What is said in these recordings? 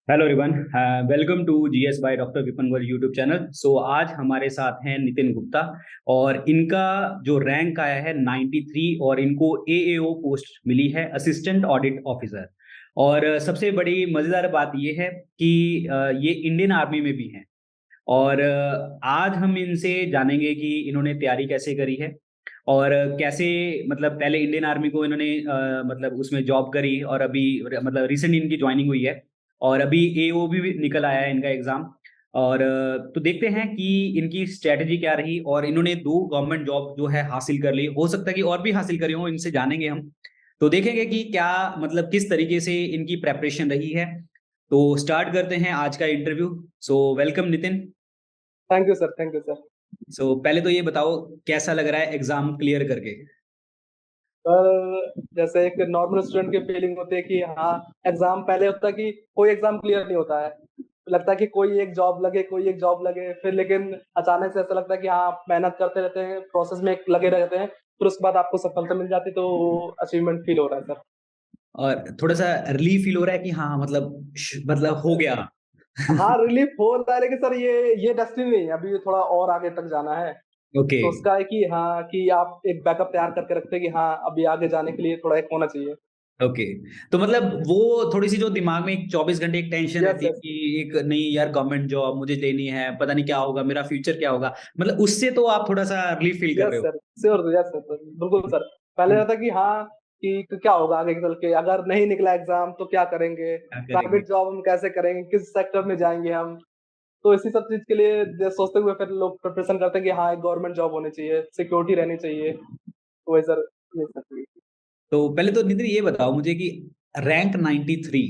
Hello everyone. Welcome to GS by doctor Vipin Goyal YouTube channel. So आज हमारे साथ हैं नितिन गुप्ता और इनका जो रैंक आया है 93 और इनको एएओ पोस्ट मिली है, असिस्टेंट ऑडिट ऑफिसर। और सबसे बड़ी मजेदार बात ये है कि ये इंडियन आर्मी में भी हैं। और आज हम इनसे जानेंगे कि इन्होंने तैयारी कैसे करी है और कैसे, मतलब पहले इंडियन आर्मी को इन्होंने मतलब उसमें जॉब करी और अभी मतलब रिसेंट इनकी ज्वाइनिंग हुई है और अभी एओ भी निकल आया है इनका एग्जाम। और तो देखते हैं कि इनकी स्ट्रेटजी क्या रही और इन्होंने दो गवर्नमेंट जॉब जो है हासिल कर ली, हो सकता है कि और भी हासिल करी हो, इनसे जानेंगे हम। तो देखेंगे कि क्या मतलब किस तरीके से इनकी प्रेपरेशन रही है। तो स्टार्ट करते हैं आज का interview. So welcome Nitin. Thank you sir, thank you sir. So पहले तो ये बताओ, कैसा लग रहा है एग्जाम क्लियर करके? जैसे एक नॉर्मल स्टूडेंट की फीलिंग होती है कि हाँ, एग्जाम पहले होता है कि कोई एग्जाम क्लियर नहीं होता है। लगता है कि कोई एक जॉब लगे, कोई एक जॉब लगे, फिर लेकिन अचानक से ऐसा लगता है कि हाँ, आप मेहनत करते रहते हैं, प्रोसेस में लगे रहते हैं, फिर उसके बाद आपको सफलता मिल जाती है, तो अचीवमेंट फील हो रहा है और थोड़ा सा रिलीफ फील हो रहा है कि हाँ मतलब मतलब हो सर। गया। हाँ, रिलीफ हो रहा है, लेकिन सर ये डेस्टिनी नहीं है, अभी ये थोड़ा और आगे तक जाना है। ओके। तो उसका है कि हाँ, कि आप एक बैकअप तैयार करके रखते हैं कि हाँ, अभी आगे जाने के लिए थोड़ा एक होना चाहिए। ओके। तो मतलब वो थोड़ी सी जो दिमाग में एक 24 घंटे एक टेंशन यस रहती है यस। कि एक नहीं यार, गवर्नमेंट जॉब मुझे लेनी है, पता नहीं क्या होगा, मेरा फ्यूचर क्या होगा, मतलब उससे तो आप थोड़ा सा रिलीफ फील कर यस रहे हो। सर, श्योर, यस सर, बिल्कुल सर। पहले हम्म, रहता कि हाँ, कि क्या होगा आगे चल के, अगर नहीं निकला एग्जाम तो क्या करेंगे, क्या करेंगे। प्राइवेट जॉब हम कैसे करेंगे, किस सेक्टर में जाएंगे हम। तो इसी सब चीज के लिए सोचते हुए फिर लोग प्रिपरेशन करते हैं कि हाँ, एक गवर्नमेंट जॉब होनी चाहिए, सिक्योरिटी रहनी चाहिए। तो वही सर, ये सर। तो पहले तो नितिन ये बताओ मुझे कि रैंक 93,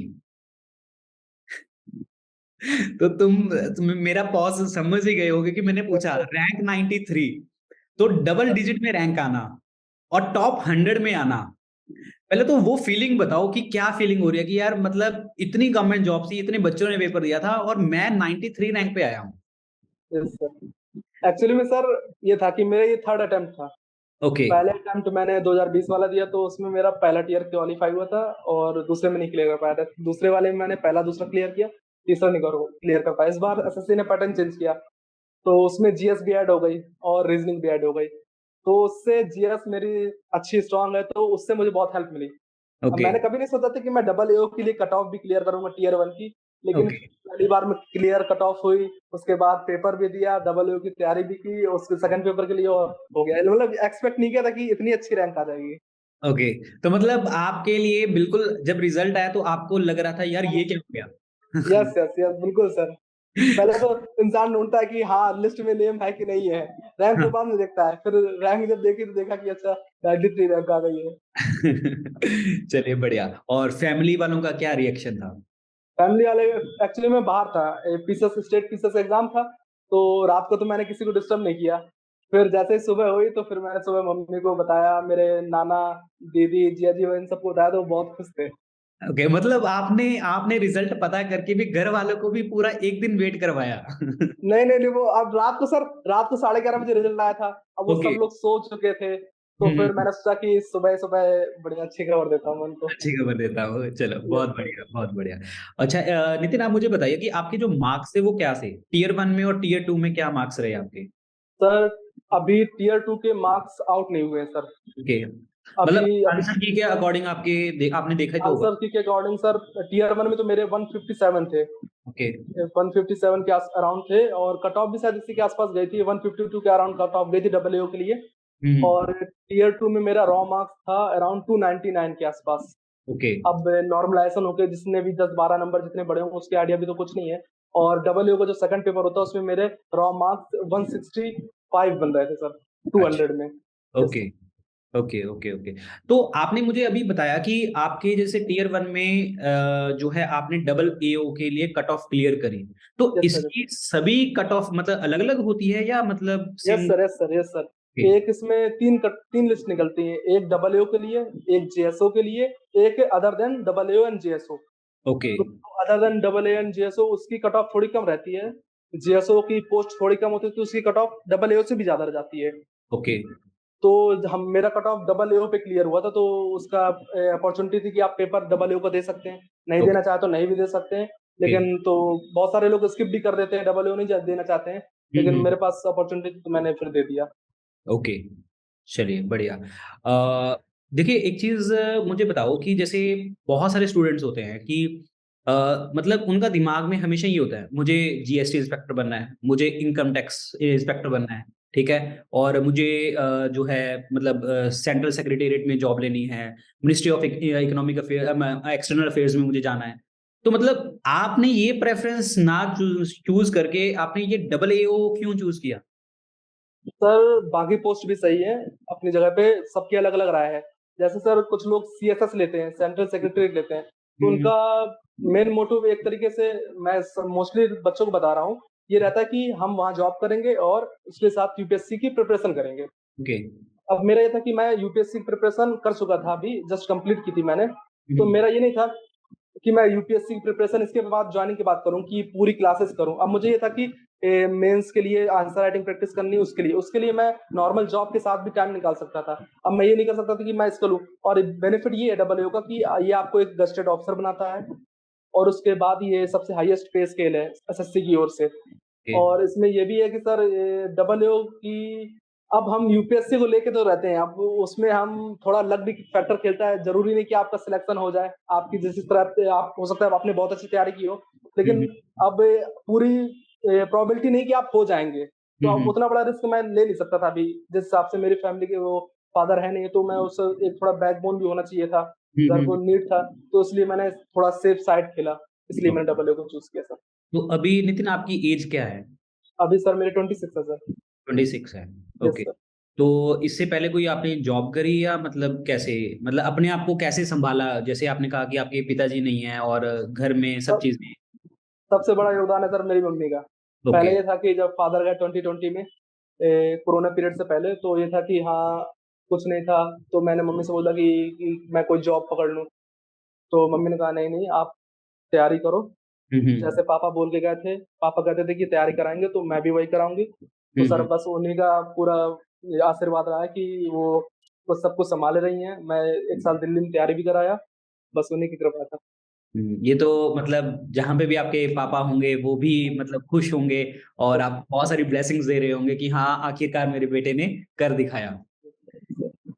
तो तुम मेरा पॉज समझ ही गए होगे कि मैंने पूछा रैंक 93, तो डबल डिजिट में रैंक आना और टॉप 100 में आना। पहले तो वो फीलिंग बताओ कि क्या फीलिंग हो रही है कि यार मतलब इतनी गवर्नमेंट जॉब थी, इतने बच्चों ने पेपर दिया था और मैं 93 रैंक पे आया हूँ। यस सर, एक्चुअली में सर, ये था कि मेरा ये थर्ड अटेम्प्ट था। ओके। पहले अटेम्प्ट मैंने 2020 वाला दिया, तो उसमें मेरा पहला टीयर क्वालिफाई हुआ था, और दूसरे में नहीं क्लियर कर पाया था। दूसरे वाले में मैंने पहला दूसरा क्लियर किया, तीसरा नहीं क्लियर कर पाया। इस बार एसएससी ने पैटर्न चेंज किया, तो उसमें जीएस भी ऐड हो गई और रीजनिंग भी ऐड हो गई। तो उससे जीएस मेरी अच्छी स्ट्रांग है, तो उससे मुझे बहुत हेल्प मिली। अब ओके। मैंने कभी नहीं सोचा था कि मैं डबल एओ के लिए कट ऑफ भी क्लियर करूंगा टीयर 1 की, लेकिन ओके। पहली बार में क्लियर कट ऑफ हुई। उसके बाद पेपर भी दिया, डबल एओ की तैयारी भी की, उसके सेकंड पेपर के लिए और हो गया। मतलब एक्सपेक्ट नहीं किया था कि इतनी अच्छी रैंक आ जाएगी। ओके। तो मतलब आपके लिए बिल्कुल जब रिजल्ट आया तो आपको लग रहा था यार ये क्या हो गया? यस यस यस, बिल्कुल सर। पहले तो इंसान ढूंढता है कि हाँ, लिस्ट में नेम है कि नहीं है, रैंक तो बाद में देखता है। फिर रैंक जब देखी तो देखा कि अच्छा, 93 रैंक आ गई है। चलिए बढ़िया। और फैमिली वालों का क्या रिएक्शन था? फैमिली वाले, एक्चुअली मैं बाहर था, पीसेस स्टेट पीसेस एग्जाम था, तो रात को तो मैंने किसी को डिस्टर्ब नहीं किया। फिर जैसे ही सुबह हुई, तो फिर मैंने सुबह मम्मी को बताया, मेरे नाना, दीदी, जिया जी, इन सबको बताया, तो वो बहुत खुश थे। ओके, मतलब आपने आपने रिजल्ट पता करके भी घर वालों को भी पूरा एक दिन वेट करवाया। नहीं नहीं नहीं, वो अब रात को सर, रात को 11:30 बजे रिजल्ट आया था। अब वो ओके। सब लोग सो चुके थे, तो फिर मैंने सोचा कि सुबह सुबह बढ़िया अच्छी खबर देता हूँ उनको। अच्छी खबर देता हूँ, चलो यस बहुत सर। बढ़िया बहुत बढ़िया। अच्छा नितिन, आप मुझे बताइए कि आपके जो मार्क्स थे वो क्या थे, टीयर 1 में और टीयर 2 में क्या मार्क्स रहे आपके? सर, अभी टीयर 2 के मार्क्स आउट नहीं हुए हैं सर। ओके। मतलब अभी अभी आंसर की के अकॉर्डिंग आपने देखा ही तो होगा। आंसर की के अकॉर्डिंग सर, टीयर 1 में तो मेरे 157 थे। ओके। 157 के अराउंड थे, और कट ऑफ भी शायद इसी के आसपास गई थी, 152 के अराउंड कट ऑफ गई थी डबल एओ के लिए। हम्म। और टीयर 2 में मेरा रॉ मार्क्स था अराउंड 299 के आसपास। ओके। अब नॉर्मलाइजेशन होके जिसने भी 10-12 नंबर जितने बड़े होंगे, उसके आइडिया भी तो कुछ नहीं है। और डबल एओ का जो सेकंड पेपर होता है, उसमें मेरे रॉ मार्क्स 165 बन रहे थे सर, अच्छा। 200 में। Yes okay. Okay. Okay. Okay. तो आपने मुझे अभी बताया कि आपके जैसे टीयर 1 में जो है आपने डबल एओ के लिए कट ऑफ क्लियर करी, तो यस सर, इसकी सभी कट ऑफ मतलब अलग अलग होती है या मतलब यस सिंग? Sir, yes sir, yes sir. Yes sir तीन लिस्ट निकलती है, एक डबल एओ के लिए, एक जेएसओ के लिए, एक other than double AO and JSO. Okay. तो other than double A and JSO, उसकी कट ऑफ थोड़ी कम रहती है। जेएसओ की पोस्ट थोड़ी कम होती है, तो उसकी कट ऑफ डबल एओ से भी ज्यादा रह जाती है। ओके। तो हम मेरा कट ऑफ डबल एओ पे क्लियर हुआ था, तो उसका अपॉर्चुनिटी थी कि आप पेपर डबल एओ को दे सकते हैं, नहीं ओके। देना चाहे तो नहीं भी दे सकते हैं। ओके। लेकिन तो बहुत सारे लोग स्किप भी कर देते हैं, डबल ओ नहीं देना चाहते हैं, लेकिन मेरे पास अपॉर्चुनिटी तो मैंने फिर दे दिया। ओके, चलिए बढ़िया। देखिए एक चीज़ मुझे बताओ कि जैसे बहुत सारे स्टूडेंट्स होते हैं कि मतलब उनका दिमाग में हमेशा ये होता है, मुझे जीएसटी इंस्पेक्टर बनना है, मुझे इनकम टैक्स इंस्पेक्टर बनना है, ठीक है? और मुझे जो है मतलब सेंट्रल सेक्रेटेरिएट में जॉब लेनी है, ministry of economic external affairs में मुझे जाना है। तो मतलब आपने ये प्रेफ़रेंस ना चूज़ करके आपने ये डबल एओ क्यों चूज़ किया? सर बाकी पोस्ट भी सही है, अपनी जगह पे सबकी अलग-अलग राय है। जैसे सर कुछ लोग सीएसएस लेते हैं, सेंट्रल सेक्रेटेरिएट लेते हैं, तो हुँ, हुँ। उनका मेन मोटिव एक तरीके से मैं मोस्टली बच्चों को बता रहा हूँ, ये रहता है कि हम वहाँ जॉब करेंगे और उसके साथ यूपीएससी की प्रिपरेशन करेंगे। ओके। अब मेरा ये था कि मैं यूपीएससी की प्रिपरेशन कर चुका था अभी, जस्ट कंप्लीट की थी मैंने। हुँ, तो हुँ। मेरा ये नहीं था कि मैं यूपीएससी की प्रिपरेशन इसके बाद जॉइनिंग के बाद करूँ कि पूरी क्लासेस करूँ। अब मुझे ये था कि मेंस के लिए आंसर राइटिंग प्रैक्टिस करनी है उसके लिए मैं नॉर्मल जॉब के साथ भी टाइम निकाल सकता था। अब मैं ये नहीं कर सकता था कि मैं इसको लूँ, और बेनिफिट ये है डबल ए का कि ये आपको एक गजेटेड ऑफिसर बनाता है, और उसके बाद ये सबसे हाईएस्ट पे स्केल है एसएससी की ओर से। ओके। और इसमें ये भी है कि सर डबल ओ की अब हम यूपीएससी को लेके तो रहते हैं, अब उसमें हम थोड़ा लक भी फैक्टर खेलता है, ज़रूरी नहीं कि आपका सिलेक्शन हो जाए, आपकी जिस तरह से आप हो सकता है आपने बहुत अच्छी तैयारी की हो, हुँ, लेकिन हुँ। अब पूरी प्रोबेबिलिटी नहीं कि आप हो जाएँगे। तो हुँ, अब हुँ। उतना बड़ा रिस्क मैं ले नहीं सकता था अभी, जिस हिसाब से मेरी फैमिली के वो फादर है नहीं, तो मैं उस एक थोड़ा बैकबोन भी होना चाहिए था, हुँ, घर हुँ, को हुँ। नीड था, तो इसलिए मैंने थोड़ा सेफ साइड खेला, इसलिए मैंने ओके। डबल ओ को चूज़ किया सर। तो अभी नितिन आपकी एज क्या है? अभी सर मेरे 26 है सर। 26 है। Yes okay. सर। तो इससे पहले कोई आपने जॉब करी या मतलब कैसे? मतलब अपने आप को कैसे सँभाला? जैसे आपने कहा कि आपके पिताजी नहीं हैं और घर में सब सब चीज़ें। सबसे बड़ा योगदान है सर मेरी मम्मी का। ओके। पहले ये था कि जब फादर गए 2020 में कोरोना पीरियड से पहले, तो ये था कि हाँ, कुछ नहीं था, तो मैंने मम्मी से बोला कि मैं कोई जॉब पकड़ लूँ। तो मम्मी ने कहा नहीं, नहीं आप तैयारी करो। हुँ, जैसे हुँ। पापा बोल के गए थे, पापा कहते थे कि तैयारी कराएँगे तो मैं भी वही कराऊँगी। तो हुँ, सर हुँ। बस उन्हीं का पूरा ये आशीर्वाद रहा है कि वो सब कुछ सँभाले रही हैं। मैं 1 साल दिल्ली में तैयारी भी कराया, बस उन्हीं की कृपा था। हुँ, ये तो मतलब जहाँ पे भी आपके पापा होंगे वो भी मतलब खुश होंगे और आप बहुत सारी ब्लेसिंग्स दे रहे होंगे कि हाँ, आखिरकार मेरे बेटे ने कर दिखाया।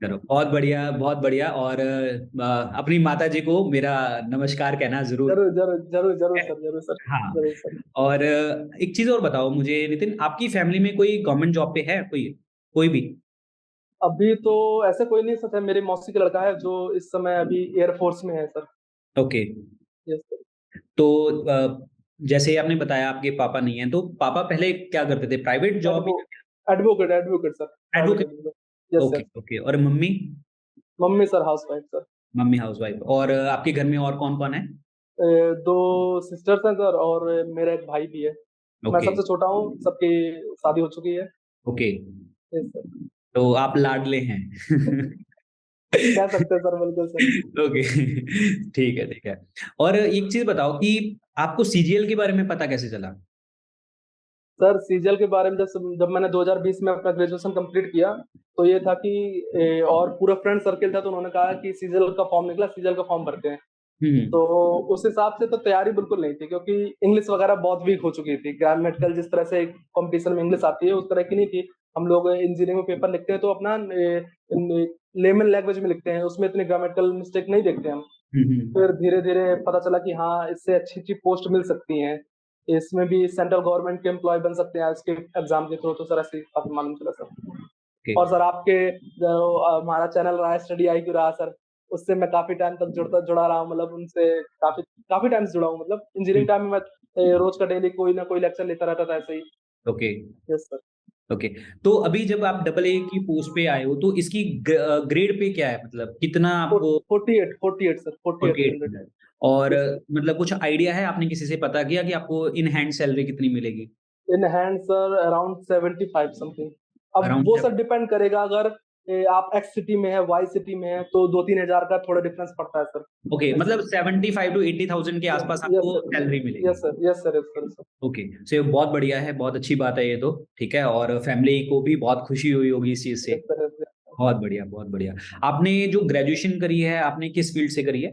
चलो बहुत बढ़िया, बहुत बढ़िया और अपनी माताजी को मेरा नमस्कार कहना ज़रूर। ज़रूर, ज़रूर, ज़रूर, ज़रूर है। सर, ज़रूर सर, हाँ, ज़रूर सर। और एक चीज़ और बताओ मुझे नितिन, आपकी फैमिली में कोई गवर्नमेंट जॉब पे है कोई? कोई भी? अभी तो ऐसा कोई नहीं सर, मेरे मौसी का लड़का है जो इस समय अभी एयर फोर्स में है सर। Okay, yes sir. तो जैसे आपने बताया आपके पापा नहीं हैं, तो पापा पहले क्या करते थे? प्राइवेट जॉब एडवो या advocate sir, private advocate? Advocate. Yes okay, sir. Okay और mummy? Mummy sir housewife sir. Mummy housewife और आपके घर में और कौन-कौन है? 2 सिस्टर्स हैं सर, और मेरा एक भाई भी है। मैं ओके, सबसे छोटा हूँ, सबकी शादी हो चुकी है। Okay, yes sir. तो आप लाडले हैं। कह सकते हैं सर, बिल्कुल सर। ओके, ठीक है। और एक चीज़ बताओ कि आपको सीजीएल के बारे में पता कैसे चला? सर सीजीएल के बारे में जब मैंने 2020 में अपना ग्रेजुएशन कंप्लीट किया, तो ये था कि और पूरा फ्रेंड सर्किल था, तो उन्होंने कहा कि सीजीएल का फॉर्म निकला, सीजीएल का फॉर्म भरते हैं। हुँ, तो हुँ। उस हिसाब से तो तैयारी बिल्कुल नहीं थी, क्योंकि इंग्लिश वगैरह बहुत वीक हो चुकी थी। ग्रामेटिकल जिस तरह से कॉम्पिटिशन में इंग्लिश आती है, उस तरह की नहीं थी। हम लोग इंजीनियरिंग में पेपर लिखते हैं तो अपना लेमन लैंग्वेज में लिखते हैं, उसमें इतनी ग्रामेटिकल मिस्टेक नहीं देखते हम। हुँ, हुँ। फिर धीरे-धीरे पता चला कि हाँ, इससे अच्छी-अच्छी पोस्ट मिल सकती हैं। इसमें भी सेंट्रल गवर्नमेंट के एम्प्लॉयी बन सकते हैं इसके एग्ज़ाम के थ्रू, तो सर ऐसे ही काफ़ी मालूम चला सर। ओके। और सर आपके जो हमारा चैनल रहा है, स्टडी आईक्यू रहा सर, उससे मैं काफ़ी टाइम तक जुड़ा रहा हूँ, मतलब उनसे काफ़ी काफ़ी टाइम से जुड़ा हूँ, मतलब हुँ, इंजीनियरिंग टाइम में मैं रोज़ का डेली कोई ना कोई लेक्चर लेता रहता था ऐसे ही। Okay, yes sir. ओके। तो अभी जब आप डबल ए की पोस्ट पे आए हो, तो इसकी ग्रेड पे क्या है? मतलब कितना फोर्ट आपको 48 सर, 48 48 स्टैंडर्ड। मिला है? और यस सर। मतलब कुछ आइडिया है, आपने किसी से पता किया कि आपको इन हैंड सैलरी कितनी मिलेगी? In hand sir around 75 something. अब अराउंड वो 7। सर डिपेंड करेगा, अगर आप एक्स सिटी में है, वाई सिटी में है, तो 2-3 हज़ार का थोड़ा डिफरेंस पड़ता है सर। ओके, यस मतलब सर। 75 टू 80,000 के आसपास यस आपको सर। सैलरी यस मिलेगी। Sir, yes sir, yes sir, yes sir. Okay, so ये बहुत बढ़िया है, बहुत अच्छी बात है ये तो, ठीक है? और फैमिली को भी बहुत खुशी हुई होगी इस चीज़ से। Yes sir, yes sir. बहुत बढ़िया, बहुत बढ़िया। आपने जो ग्रेजुएशन करी है, आपने किस फील्ड से करी है?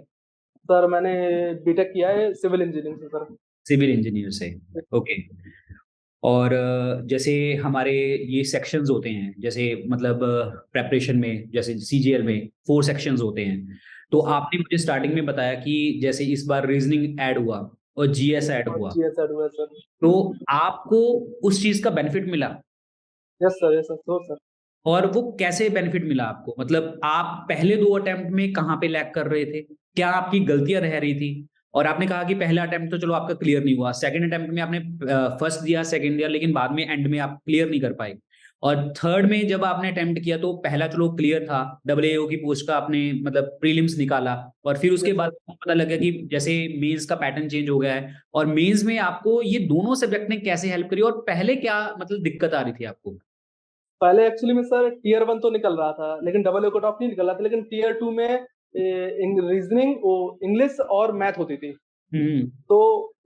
सर मैंने बीटेक किया है सिविल इंजीनियरिंग से सर। सिविल इंजीनियर से। ओके। और जैसे हमारे ये सेक्शंस होते हैं, जैसे मतलब प्रेपरेशन में जैसे सीजीएल में 4 सेक्शंस होते हैं। तो आपने मुझे स्टार्टिंग में बताया कि जैसे इस बार रीजनिंग ऐड हुआ और जीएस ऐड और हुआ, जीएस एडवांस सर। तो आपको उस चीज का बेनिफिट मिला? Yes sir sure sir. और वो कैसे बेनिफिट मिला आपको? मतलब आप पहले 2 अटेम्प्ट में कहाँ पे लैग कर रहे थे? क्या आपकी गलतियां रह रही थी? और आपने कहा कि पहला अटेम्प्ट तो चलो आपका क्लियर नहीं हुआ, सेकंड अटेम्प्ट में आपने फर्स्ट दिया, सेकंड दिया, लेकिन बाद में एंड में आप क्लियर नहीं कर पाए। और थर्ड में जब आपने अटेम्प्ट किया तो पहला चलो क्लियर था, डबल एओ की पोस्ट का आपने मतलब प्रीलिम्स निकाला, और फिर उसके यस बाद सर। आपको पता लगा कि जैसे मेंस का पैटर्न चेंज हो गया है, और मेंस में आपको ये दोनों सब्जेक्ट ने कैसे हेल्प करी, और पहले क्या मतलब दिक्कत आ रही थी आपको? पहले एक्चुअली में सर टीयर 1 तो निकल रहा था, लेकिन डबल ए कट ऑफ नहीं निकल रहा था, लेकिन टीयर 2 में रीजनिंग वो इंग्लिश और मैथ होती थी। हम्म। तो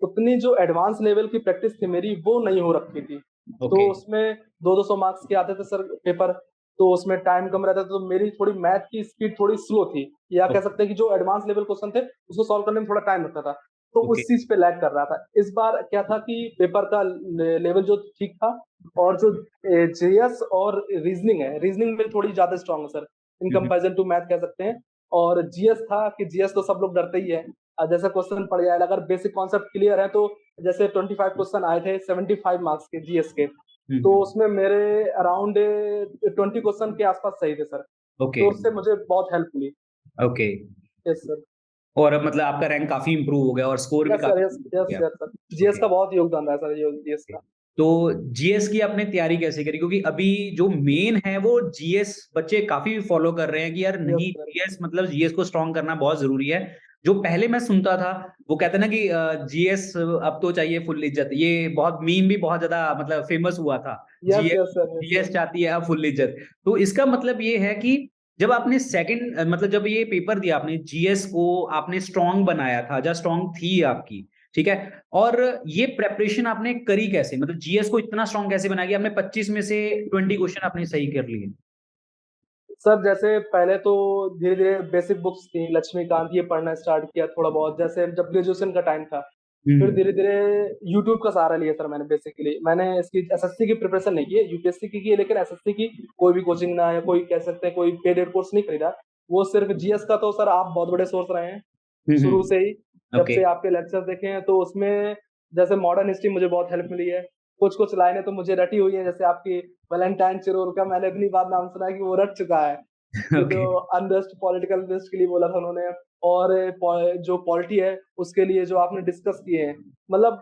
उतनी जो एडवांस लेवल की प्रैक्टिस थी मेरी वो नहीं हो रखी थी। तो ओके। उसमें 200-200 मार्क्स के आते थे सर पेपर। तो उसमें टाइम कम रहता था, तो मेरी थोड़ी मैथ की स्पीड थोड़ी स्लो थी, या कह सकते हैं कि जो एडवांस लेवल क्वेश्चन थे उसको सॉल्व करने में थोड़ा टाइम लगता था। तो ओके। उस चीज पे लैग कर रहा था। इस बार क्या था कि पेपर का लेवल जो ठीक था, और जो जीएस और रीजनिंग है, रीजनिंग में थोड़ी ज्यादा स्ट्रांग है sir, in hmm. Comparison to math कह सकते हैं। और जीएस था कि जीएस तो सब लोग डरते ही है, जैसे क्वेश्चन पड़ जाए, अगर बेसिक कॉन्सेप्ट क्लियर है तो जैसे 25 क्वेश्चन आए थे 75 मार्क्स के जीएस के, तो हम्म। उसमें मेरे अराउंड 20 क्वेश्चन के आसपास सही थे सर। ओके। तो उससे मुझे बहुत हेल्प मिली। ओके। Yes sir. और मतलब आपका रैंक काफी इंप्रूव हो गया और स्कोर भी यस सर। यस काफी हो यस गया? Yes sir. GS okay. का बहुत योगदान रहा है सर, ये जीएस का। तो जीएस की आपने तैयारी कैसे करी? क्योंकि अभी जो मेन है वो जीएस बच्चे काफी फॉलो कर रहे हैं कि यार यस नहीं, सर। जीएस मतलब जीएस को स्ट्रॉन्ग करना बहुत जरूरी है। जो पहले मैं सुनता था वो कहते ना कि जीएस अब तो चाहिए फुल इज्जत, ये बहुत मीम भी बहुत ज्यादा मतलब फेमस हुआ था। Yes GS yes sir. Yes GS sir. चाहती है अब फुल इज्जत। तो इसका मतलब ये है कि जब आपने सेकंड मतलब जब ये पेपर दिया आपने जीएस को, आपने स्ट्रॉन्ग बनाया था, जहाँ स्ट्रॉन्ग थी आपकी, ठीक है, और ये प्रेपरेशन आपने करी कैसे? मतलब जीएस को इतना स्ट्रॉन्ग कैसे बनाया कि आपने 25 में से 20 क्वेश्चन आपने सही कर लिए? सर जैसे पहले तो धीरे धीरे बेसिक बुक्स थी, लक्ष्मीकांत, ये पढ़ना स्टार्ट किया थोड़ा बहुत, जैसे जब ग्रेजुएशन का टाइम था। फिर हम्म। धीरे धीरे यूट्यूब का सहारा लिया सर मैंने। बेसिकली मैंने इसकी एसएससी की प्रिपरेशन नहीं की है, यूपीएससी की है, लेकिन एसएससी की कोई भी कोचिंग ना, या कोई कह सकते हैं कोई पेडेड कोर्स नहीं खरीदा। वो सिर्फ जीएस का तो सर आप बहुत बड़े सोर्स रहे हैं शुरू से ही। जब ओके। से आपके लेक्चर देखे हैं तो उसमें जैसे मॉडर्न हिस्ट्री मुझे बहुत हेल्प मिली है। कुछ कुछ लाइनें तो मुझे रटी हुई है, जैसे आपकी वैलेंटाइन चिरोल का मैंने इतनी बार नाम सुना है कि वो रट चुका है, कि जो ओके। अनरेस्ट पॉलिटिकल अनरेस्ट के लिए बोला था उन्होंने। और जो पॉलिटी है उसके लिए जो आपने डिस्कस किए हैं, मतलब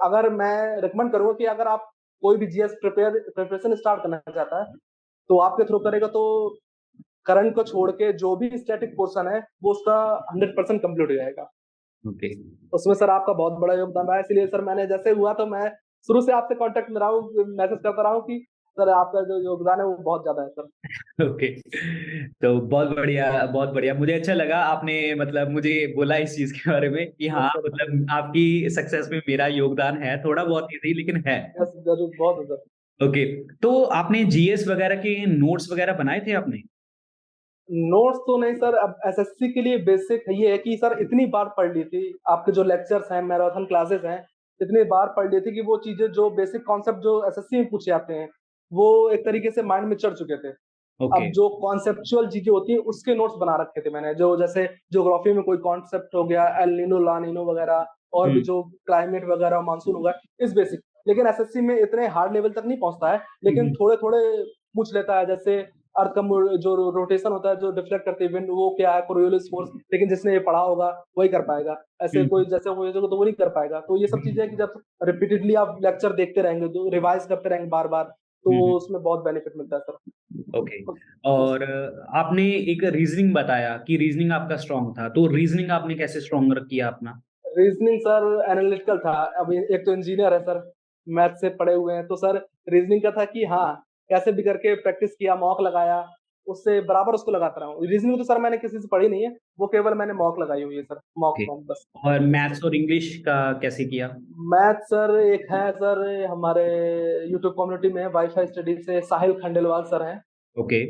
अगर मैं रिकमेंड करूंगा कि अगर आप कोई भी जीएस प्रिपरेशन स्टार्ट करना चाहता है तो आपके थ्रू करेगा, तो करंट को छोड़ के जो भी स्टैटिक पोर्शन है वो उसका 100% कंप्लीट हो जाएगा। ओके। उसमें सर आपका बहुत बड़ा योगदान रहा है, इसलिए सर मैंने जैसे हुआ तो मैं शुरू से आपसे कांटेक्ट में रहा हूँ, मैसेज करता रहा हूँ कि सर आपका जो योगदान है वो बहुत ज्यादा है सर। ओके। तो बहुत बढ़िया, बहुत बढ़िया, मुझे अच्छा लगा आपने मतलब मुझे बोला इस चीज के बारे में कि यस हाँ सर। मतलब आपकी सक्सेस में मेरा योगदान है, थोड़ा बहुत ही सही लेकिन है। यस जरूर, बहुत है सर। ओके। तो आपने जीएस वगैरह के नोट्स वगैरह बनाए थे आपने? नोट्स तो नहीं सर, अब एसएससी के लिए बेसिक ये है कि सर इतनी बार पढ़ ली थी, आपके जो लेक्चर्स हैं, मैराथन क्लासेस हैं, इतनी बार पढ़ ली थी कि वो चीजें जो बेसिक कॉन्सेप्ट जो एसएससी में पूछे जाते हैं वो एक तरीके से माइंड में चढ़ चुके थे। ओके। अब जो कॉन्सेप्चुअल चीजें होती है उसके नोट्स बना रखे थे मैंने, जो जैसे ज्योग्राफी में कोई कॉन्सेप्ट हो गया, एल नीनो ला नीनो वगैरह, और भी हम्म। जो क्लाइमेट वगैरह मानसून होगा, इस बेसिक। लेकिन एसएससी में इतने हार्ड लेवल तक नहीं पहुंचता है, लेकिन हम्म। थोड़े थोड़े पूछ लेता है, जैसे अर्थ का जो रोटेशन होता है, जो डिफ्लेक्ट करती है विंड, वो क्या है, कोरियोलिस फोर्स, लेकिन जिसने ये पढ़ा होगा वही कर पाएगा, ऐसे कोई हम्म। जैसे हो तो वो नहीं कर पाएगा। तो ये सब चीजें हैं कि जब रिपीटेडली आप लेक्चर देखते रहेंगे, तो रिवाइज करते रहेंगे बार बार, तो हम्म। उसमें बहुत बेनिफिट मिलता है सर। ओके। और आपने एक रीजनिंग बताया कि रीजनिंग आपका स्ट्रांग था, तो रीजनिंग आपने कैसे स्ट्रांग किया अपना? रीजनिंग सर एनालिटिकल था। अभी एक तो इंजीनियर है सर, मैथ से पढ़े हुए हैं, तो सर रीजनिंग का था कि हाँ कैसे भी करके प्रैक्टिस किया, मॉक लगाया, उससे बराबर उसको लगाता रहा हूँ। रीजनिंग तो सर मैंने किसी से पढ़ी नहीं है, वो केवल मैंने मॉक लगाई हुई है सर, मॉक ओके। मॉक बस। और मैथ्स और इंग्लिश का कैसे किया? मैथ सर एक है सर हमारे यूट्यूब कम्युनिटी में, वाईफाई स्टडी से साहिल खंडेलवाल सर हैं। ओके।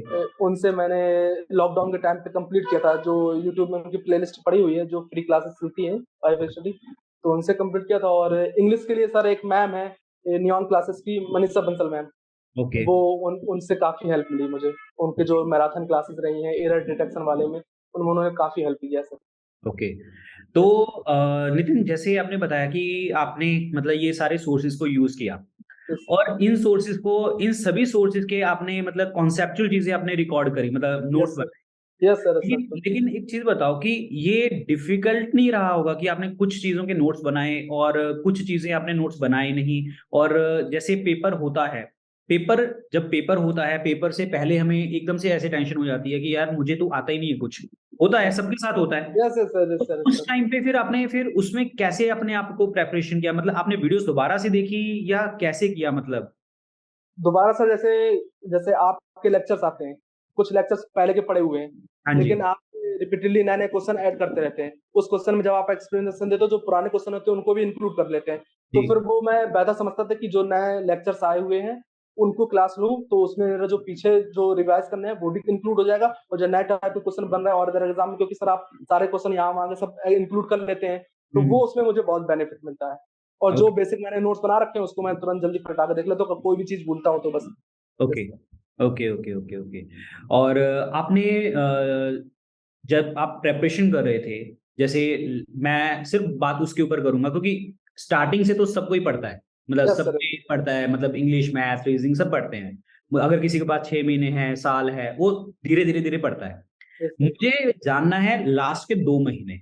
उनसे मैंने लॉकडाउन के टाइम पे कंप्लीट किया था, जो यूट्यूब में उनकी प्लेलिस्ट पड़ी हुई है, जो फ्री क्लासेस चलती हैं वाईफाई स्टडी, तो उनसे कंप्लीट किया था। और इंग्लिश के लिए सर एक मैम है नियॉन क्लासेस की, मनीषा बंसल मैम, ओके वो उनसे काफी हेल्प मिली मुझे। उनके जो मैराथन क्लासेस रही हैं एरर डिटेक्शन वाले में, उन्होंने काफी हेल्प किया सर। ओके। तो यस नितिन, जैसे आपने बताया कि आपने मतलब ये सारे सोर्सेज को यूज किया, यस और इन सोर्सेज को, इन सभी सोर्सेज के आपने मतलब कॉन्सेप्चुअल चीजें आपने रिकॉर्ड करी, मतलब yes notes. Sir. Yes sir लेकिन सर। लेकिन एक चीज बताओ कि ये डिफिकल्ट नहीं रहा होगा कि आपने कुछ चीजों के नोट्स बनाए और कुछ चीजें आपने नोट्स बनाए नहीं, और जैसे पेपर होता है, पेपर जब पेपर होता है, पेपर से पहले हमें एकदम से ऐसे टेंशन हो जाती है कि यार मुझे तो आता ही नहीं है कुछ, होता है, सबके साथ होता है। Yes yes sir. यस तो सर। उस टाइम पे फिर आपने फिर उसमें कैसे अपने आप को प्रेपरेशन किया, मतलब आपने वीडियोस दोबारा से देखी या कैसे किया मतलब? दोबारा सर, जैसे जैसे आपके लेक्चर्स आते हैं, कुछ लेक्चर्स पहले के पड़े हुए हैं, हाँ जी। लेकिन आप रिपीटेडली नए नए क्वेश्चन ऐड करते रहते हैं। उस क्वेश्चन में जब आप एक्सप्लेनेशन देते हो, जो पुराने क्वेश्चन होते हैं उनको भी इंक्लूड कर लेते हैं। तो जी। फिर वो मैं बेहतर समझता था कि जो नए लेक्चर्स आए हुए हैं उनको क्लास लूँ, तो उसमें मेरा जो पीछे जो रिवाइज करने हैं वो भी इंक्लूड हो जाएगा, और जो नए टाइप के क्वेश्चन बन रहे हैं और अदर एग्जाम में, क्योंकि सर आप सारे क्वेश्चन यहाँ वहाँ के सब इंक्लूड कर लेते हैं, तो हम्म। वो उसमें मुझे बहुत बेनिफिट मिलता है। और जो ओके बेसिक मैंने नोट्स बना रखे हैं उसको मैं तुरंत जल्दी पलटा के देख लेता हूँ, कोई भी चीज भूलता हूँ तो बस। Okay okay okay okay okay. और आपने जब आप प्रेपरेशन कर रहे थे, जैसे मैं सिर्फ बात उसके ऊपर करूंगा क्योंकि स्टार्टिंग से तो सबको ही पढ़ता है, मतलब यस सर। सबको पढ़ता है, मतलब इंग्लिश मैथ रीजनिंग सब पढ़ते हैं। अगर किसी के पास 6 महीने हैं, साल है, वो धीरे धीरे धीरे पढ़ता है। Yes sir. मुझे जानना है लास्ट के 2 महीने,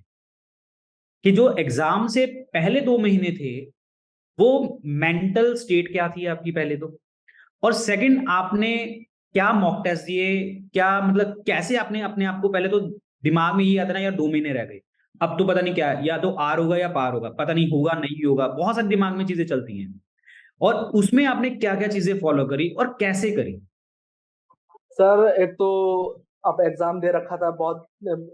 कि जो एग्जाम से पहले 2 महीने थे, वो मेंटल स्टेट क्या थी आपकी पहले तो, और सेकंड आपने क्या मॉक टेस्ट दिए, क्या मतलब कैसे आपने अपने आप को, पहले तो दिमाग में ये आता ना यार 2 महीने रह गए, अब तो पता नहीं क्या है, या तो आर होगा या पार होगा, पता नहीं होगा नहीं होगा, बहुत सारे दिमाग में चीजें चलती हैं, और उसमें आपने क्या क्या चीजें फॉलो करी और कैसे करी? सर एक तो अब एग्जाम दे रखा था, बहुत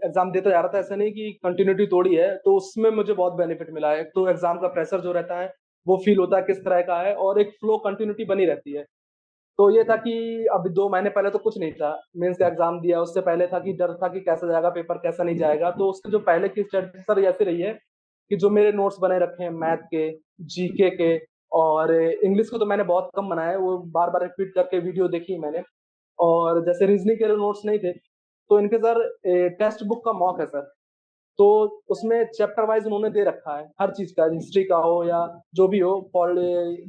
एग्जाम देता जा रहा था, ऐसा नहीं कि कंटिन्यूटी तोड़ी है, तो उसमें मुझे बहुत बेनिफिट मिला है। एक तो एग्जाम का प्रेशर जो रहता है वो फील होता है किस तरह का है, और एक फ्लो कंटिन्यूटी बनी रहती है। तो ये था कि अभी 2 महीने पहले तो कुछ नहीं था, मेंस का एग्जाम दिया, उससे पहले था कि डर था कि कैसा जाएगा पेपर, कैसा नहीं जाएगा। तो उसके जो पहले की स्ट्रेटजी सर ऐसी रही है कि जो मेरे नोट्स बने रखे हैं मैथ के, जीके के, और इंग्लिश को तो मैंने बहुत कम बनाया है, वो बार बार रिपीट करके वीडियो देखी मैंने। और जैसे रीजनिंग के नोट्स नहीं थे, तो इनके सर टेक्स्ट बुक का मॉक है सर, तो उसमें चैप्टर वाइज उन्होंने दे रखा है हर चीज का, हिस्ट्री का हो या जो भी हो, पॉल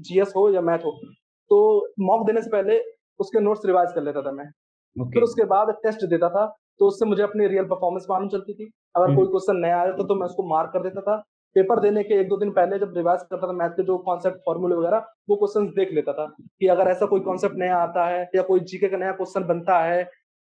जीएस हो या मैथ हो। तो मॉक देने से पहले उसके नोट्स रिवाइज कर लेता था मैं, फिर ओके। उसके बाद टेस्ट देता था। तो उससे मुझे अपनी रियल परफॉर्मेंस मालूम चलती थी। अगर कोई क्वेश्चन नया आ जाता तो मैं उसको मार्क कर देता था। पेपर देने के 1-2 दिन पहले जब रिवाइज करता था मैथ के जो कॉन्सेप्ट फॉर्मूले वगैरह, वो क्वेश्चन देख लेता था कि अगर ऐसा कोई कॉन्सेप्ट नया आता है या कोई जीके का नया क्वेश्चन बनता है,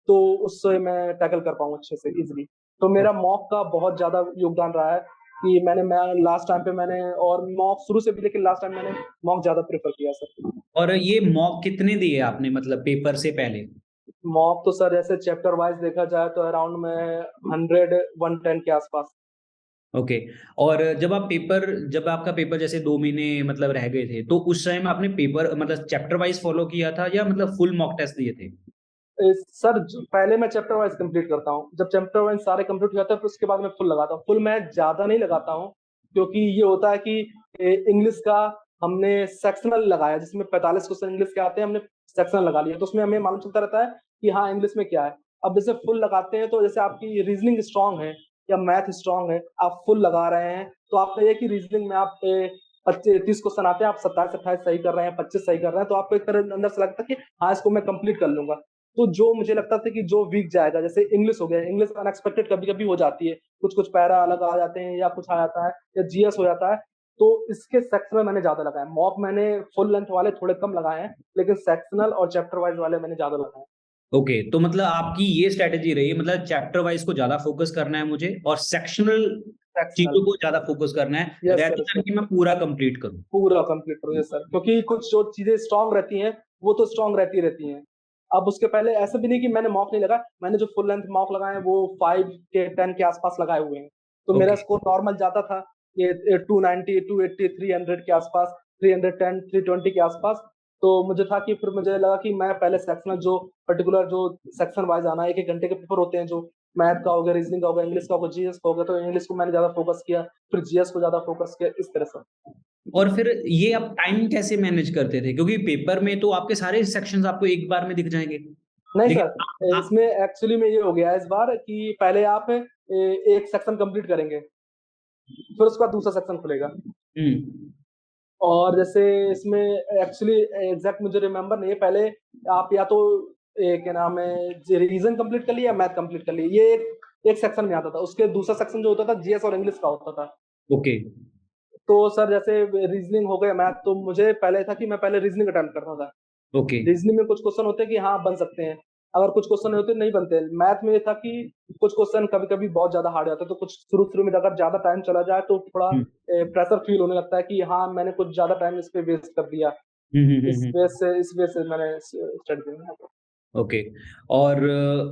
तो उससे मैं टैकल कर पाऊँ अच्छे से इजिली। तो मेरा मॉक का बहुत ज्यादा योगदान रहा है कि मैं लास्ट टाइम पे मैंने, और मॉक शुरू से भी, लेकिन लास्ट टाइम मैंने मॉक ज्यादा प्रेफर किया सर। और ये मॉक कितने दिए आपने, मतलब पेपर से पहले? मॉक तो सर ऐसे चैप्टर वाइज देखा जाए तो अराउंड में 100-110 के आसपास। ओके। और जब आपका पेपर जैसे 2 महीने मतलब रह गए थे, तो उस टाइम आपने पेपर मतलब चैप्टर वाइज फॉलो किया था या मतलब फुल मॉक टेस्ट दिए थे? सर पहले मैं चैप्टर वाइज कंप्लीट करता हूँ, जब चैप्टर वाइज सारे कंप्लीट हो जाते हैं फिर उसके बाद मैं फुल लगाता हूँ। फुल मैं ज्यादा नहीं लगाता हूँ, क्योंकि ये होता है कि इंग्लिश का हमने सेक्शनल लगाया, जिसमें 45 क्वेश्चन इंग्लिश के आते हैं, हमने सेक्शनल लगा लिया, तो उसमें हमें मालूम चलता रहता है कि हाँ इंग्लिश में क्या है। अब जैसे फुल लगाते हैं तो जैसे आपकी रीजनिंग स्ट्रांग है या मैथ स्ट्रांग है, आप फुल लगा रहे हैं, तो आपका ये कि रीजनिंग में आप 25-30 क्वेश्चन आते हैं, आप 27-28 सही कर रहे हैं, 25 सही कर रहे हैं, तो आपको एक तरह अंदर से लगता है कि हाँ इसको मैं कंप्लीट कर लूंगा। तो जो मुझे लगता था कि जो वीक जाएगा, जैसे इंग्लिश हो गया, इंग्लिश अनएक्सपेक्टेड कभी कभी हो जाती है, कुछ कुछ पैरा अलग आ जाते हैं या कुछ आ जाता है या जीएस हो जाता है, तो इसके सेक्शनल मैंने ज्यादा लगाए। मॉक मैंने फुल लेंथ वाले थोड़े कम लगाए हैं, लेकिन सेक्शनल और चैप्टर वाइज वाले मैंने ज्यादा लगाए ओके, तो मतलब आपकी ये स्ट्रेटेजी रही है, मतलब चैप्टर वाइज को ज्यादा फोकस करना है मुझे, और सेक्शनल हैं। सेक्शनल। चीजों को ज्यादा फोकस करना है, yes rather sir than sir. कि मैं पूरा कंप्लीट करूं। पूरा कंप्लीट करो, यस सर, क्योंकि कुछ जो चीजें स्ट्रांग रहती हैं वो तो स्ट्रांग रहती हैं। अब उसके पहले ऐसा भी नहीं कि मैंने मॉक नहीं लगा, मैंने जो फुल लेंथ मॉक लगाए हैं वो 5 के 10 के आसपास लगाए हुए हैं। तो मेरा ओके। स्कोर नॉर्मल जाता था, ये 290, 280, 300 के आसपास, 310, 320 के आसपास। तो मुझे था कि फिर मुझे लगा कि मैं पहले सेक्शनल जो पर्टिकुलर जो सेक्शन वाइज आना है, 1-1 घंटे के पेपर होते हैं जो, मैथ का हो गया, रीजनिंग का हो गया, इंग्लिश का हो गया, जीएस का हो गया, तो इंग्लिश को मैंने ज्यादा फोकस किया, फिर जीएस को ज्यादा फोकस किया, इस तरह से। और फिर ये आप टाइम कैसे मैनेज करते थे, क्योंकि पेपर में तो आपके सारे सेक्शंस आपको एक बार में दिख जाएंगे, नहीं लेकिन सर, आप। इसमें एक्चुअली में ये हो गया है इस बार कि पहले आप एक सेक्शन कंप्लीट करेंगे, फिर उसके बाद दूसरा सेक्शन खुलेगा। हम्म। और जैसे इसमें एक्चुअली एग्जैक्ट मुझे रिमेम्बर नहीं है, पहले आप या तो क्या नाम है रीजन कंप्लीट कर लिया या मैथ कंप्लीट कर लिया, ये एक सेक्शन में आता था। उसके दूसरा सेक्शन जो होता था जीएस और इंग्लिश का होता था। ओके। तो सर जैसे रीजनिंग हो गया, मैथ, तो मुझे पहले था कि मैं पहले रीजनिंग अटेम्प्ट करता था। ओके। रीजनिंग में कुछ क्वेश्चन होते हैं कि हाँ बन सकते हैं, अगर कुछ क्वेश्चन नहीं होते नहीं बनते। मैथ में ये था कि कुछ क्वेश्चन कभी कभी बहुत ज्यादा हार्ड जाते हैं, तो कुछ शुरू शुरू में अगर ज्यादा टाइम चला जाए तो थोड़ा हम्म प्रेशर फील होने लगता है कि हाँ मैंने कुछ ज्यादा टाइम इस पे वेस्ट कर दिया। इस वजह से मैंने स्टडी किया। ओके। और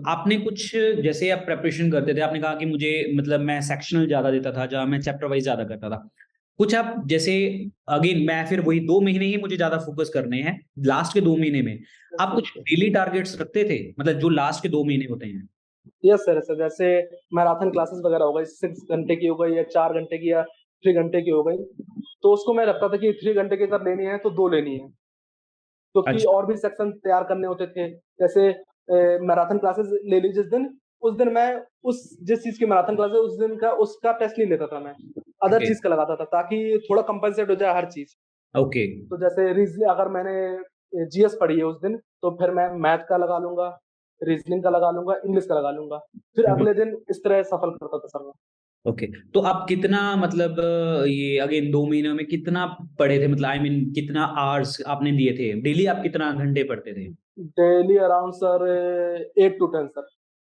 आपने कुछ, जैसे आप प्रेपरेशन करते थे, आपने कहा कि मुझे मतलब मैं सेक्शनल ज्यादा देता था, जहाँ मैं चैप्टर वाइज ज्यादा करता था। कुछ आप जैसे, अगेन मैं फिर वही 2 महीने ही मुझे ज्यादा फोकस करने हैं, लास्ट के 2 महीने में आप कुछ डेली टारगेट्स रखते थे, मतलब जो लास्ट के 2 महीने होते हैं? यस सर, सर जैसे मैराथन क्लासेस वगैरह हो गई, 6 घंटे की हो गई या 4 घंटे की या 3 घंटे की हो गई, तो उसको मैं रखता था कि 3 घंटे की अगर लेनी है तो 2 लेनी है, क्योंकि अच्छा। और भी सेक्शन तैयार करने होते थे। जैसे मैराथन क्लासेस ले ली जिस दिन, उस दिन मैं उस जिस चीज की मैराथन क्लास है उस दिन का उसका टेस्ट नहीं लेता था, मैं अदर ओके। चीज का लगाता था ताकि थोड़ा कंपनसेट हो जाए हर चीज। ओके। तो जैसे रीजनिंग अगर मैंने जीएस पढ़ी है उस दिन, तो फिर मैं मैथ का लगा लूंगा, रीजनिंग का लगा लूंगा, इंग्लिश का लगा लूंगा, फिर अगले दिन इस तरह सफल करता था सर मैं। ओके। तो आप कितना, मतलब ये अगेन 2 महीनों में कितना पढ़े थे, मतलब आई मीन कितना आवर्स आपने दिए थे डेली, आप कितना घंटे पढ़ते थे? Daily around sir 8 to 10 sir.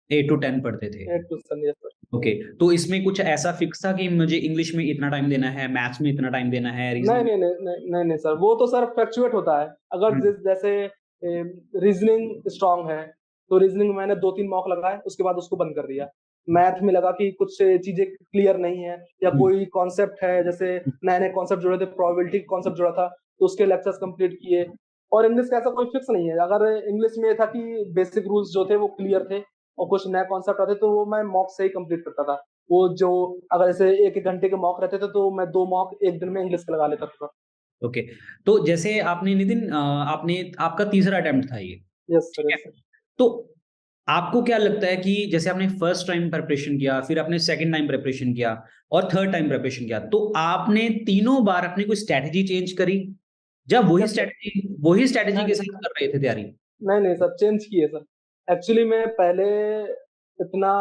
8 to 10 पढ़ते थे? 8 to 10 यस सर। ओके। तो इसमें कुछ ऐसा फिक्स था कि मुझे इंग्लिश में इतना टाइम देना है, मैथ्स में इतना टाइम देना है, नहीं रीजनिंग नहीं नहीं नहीं नहीं नहीं सर, वो तो सर फ्लक्चुएट होता है। अगर में? जैसे रीजनिंग स्ट्रांग है तो रीजनिंग में मैंने 2-3 मॉक लगाए, उसके बाद उसको बंद कर दिया। मैथ में लगा कि कुछ चीजें क्लियर नहीं है या हम्म, कोई कॉन्सेप्ट है, जैसे नए नए कॉन्सेप्ट जुड़े थे, प्रोबेबिलिटी कॉन्सेप्ट जुड़ा था, तो उसके लेक्चर्स कंप्लीट किए। और इंग्लिश का ऐसा कोई फिक्स नहीं है, अगर इंग्लिश में ये था कि बेसिक रूल्स जो थे वो क्लियर थे और कुछ नए कॉन्सेप्ट आते तो वो मैं मॉक से ही कंप्लीट करता था। वो जो अगर जैसे 1-1 घंटे के मॉक रहते थे तो मैं 2 मॉक एक दिन में इंग्लिश का लगा लेता था। ओके। तो जैसे आपने नितिन, आपने, आपका तीसरा अटेम्प्ट था ये, यस ठीक सर, है? Yes sir. तो आपको क्या लगता है कि जैसे आपने फर्स्ट टाइम प्रिपरेशन किया, फिर आपने सेकंड टाइम प्रिपरेशन किया और थर्ड टाइम प्रिपरेशन किया, तो आपने तीनों बार अपनी कोई स्ट्रेटजी चेंज करी, जब यस सर। वही स्ट्रेटजी के नहीं साथ कर रहे थे तैयारी? नहीं नहीं सर, चेंज किए सर। एक्चुअली मैं पहले इतना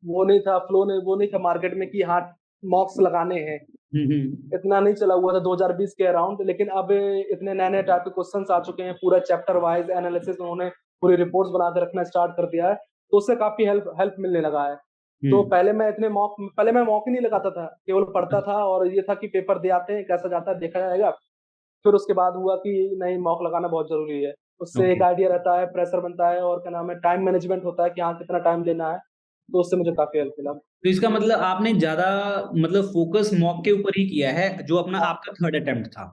वो नहीं था, फ्लो नहीं, वो नहीं था मार्केट में कि हाँ मॉक्स लगाने हैं, हम्म। इतना नहीं चला हुआ था 2020 के अराउंड। लेकिन अब इतने नए नए टाइप के क्वेश्चंस आ चुके हैं, पूरा चैप्टर वाइज एनालिसिस उन्होंने पूरी रिपोर्ट्स बना के रखना स्टार्ट कर दिया है, तो उससे काफी हेल्प हेल्प मिलने लगा है। तो हम्म। पहले मैं मॉक ही नहीं लगाता था, केवल पढ़ता था और ये था कि पेपर दे आते हैं, कैसा जाता है देखा जाएगा। फिर उसके बाद हुआ कि नहीं, मॉक लगाना बहुत जरूरी है, उससे एक ओके। आइडिया रहता है, प्रेशर बनता है और क्या नाम है टाइम मैनेजमेंट होता है कि हाँ कितना टाइम लेना है, तो उससे मुझे काफी हेल्प मिला। तो इसका मतलब आपने ज्यादा, मतलब फोकस मॉक के ऊपर ही किया है, जो अपना हाँ, आपका थर्ड अटेम्प्ट था?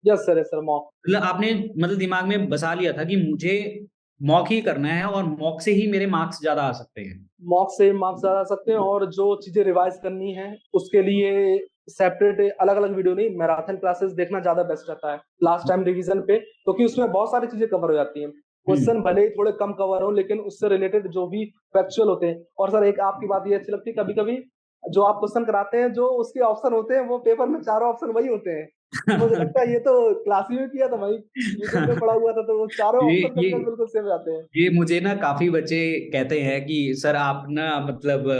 Yes sir, mock. मतलब आपने, मतलब दिमाग में बसा लिया था कि मुझे मॉक ही करना है और मॉक से ही मेरे मार्क्स ज्यादा आ सकते हैं? मॉक से मार्क्स ज्यादा आ सकते हैं, और जो चीजें रिवाइज करनी है उसके लिए सेपरेट अलग अलग वीडियो नहीं, मैराथन क्लासेस देखना ज्यादा बेस्ट रहता है लास्ट टाइम रिवीजन पे, क्योंकि उसमें बहुत सारी चीजें कवर हो जाती हैं। क्वेश्चन हम्म। भले ही थोड़े कम कवर हो, लेकिन उससे रिलेटेड जो भी फैक्चुअल होते हैं। और सर एक आपकी बात ये अच्छी लगती है, कभी कभी जो आप क्वेश्चन कराते हैं, जो उसके ऑप्शन होते हैं वो पेपर में चारों ऑप्शन वही होते हैं। तो मुझे लगता है ये तो क्लास ही में किया था भाई, यूट्यूब पे पढ़ा हुआ था, तो वो चारों ये ऑप्शन ये कभी कभी बिल्कुल सेम आते हैं। ये मुझे ना काफी बच्चे कहते हैं कि सर आप ना, मतलब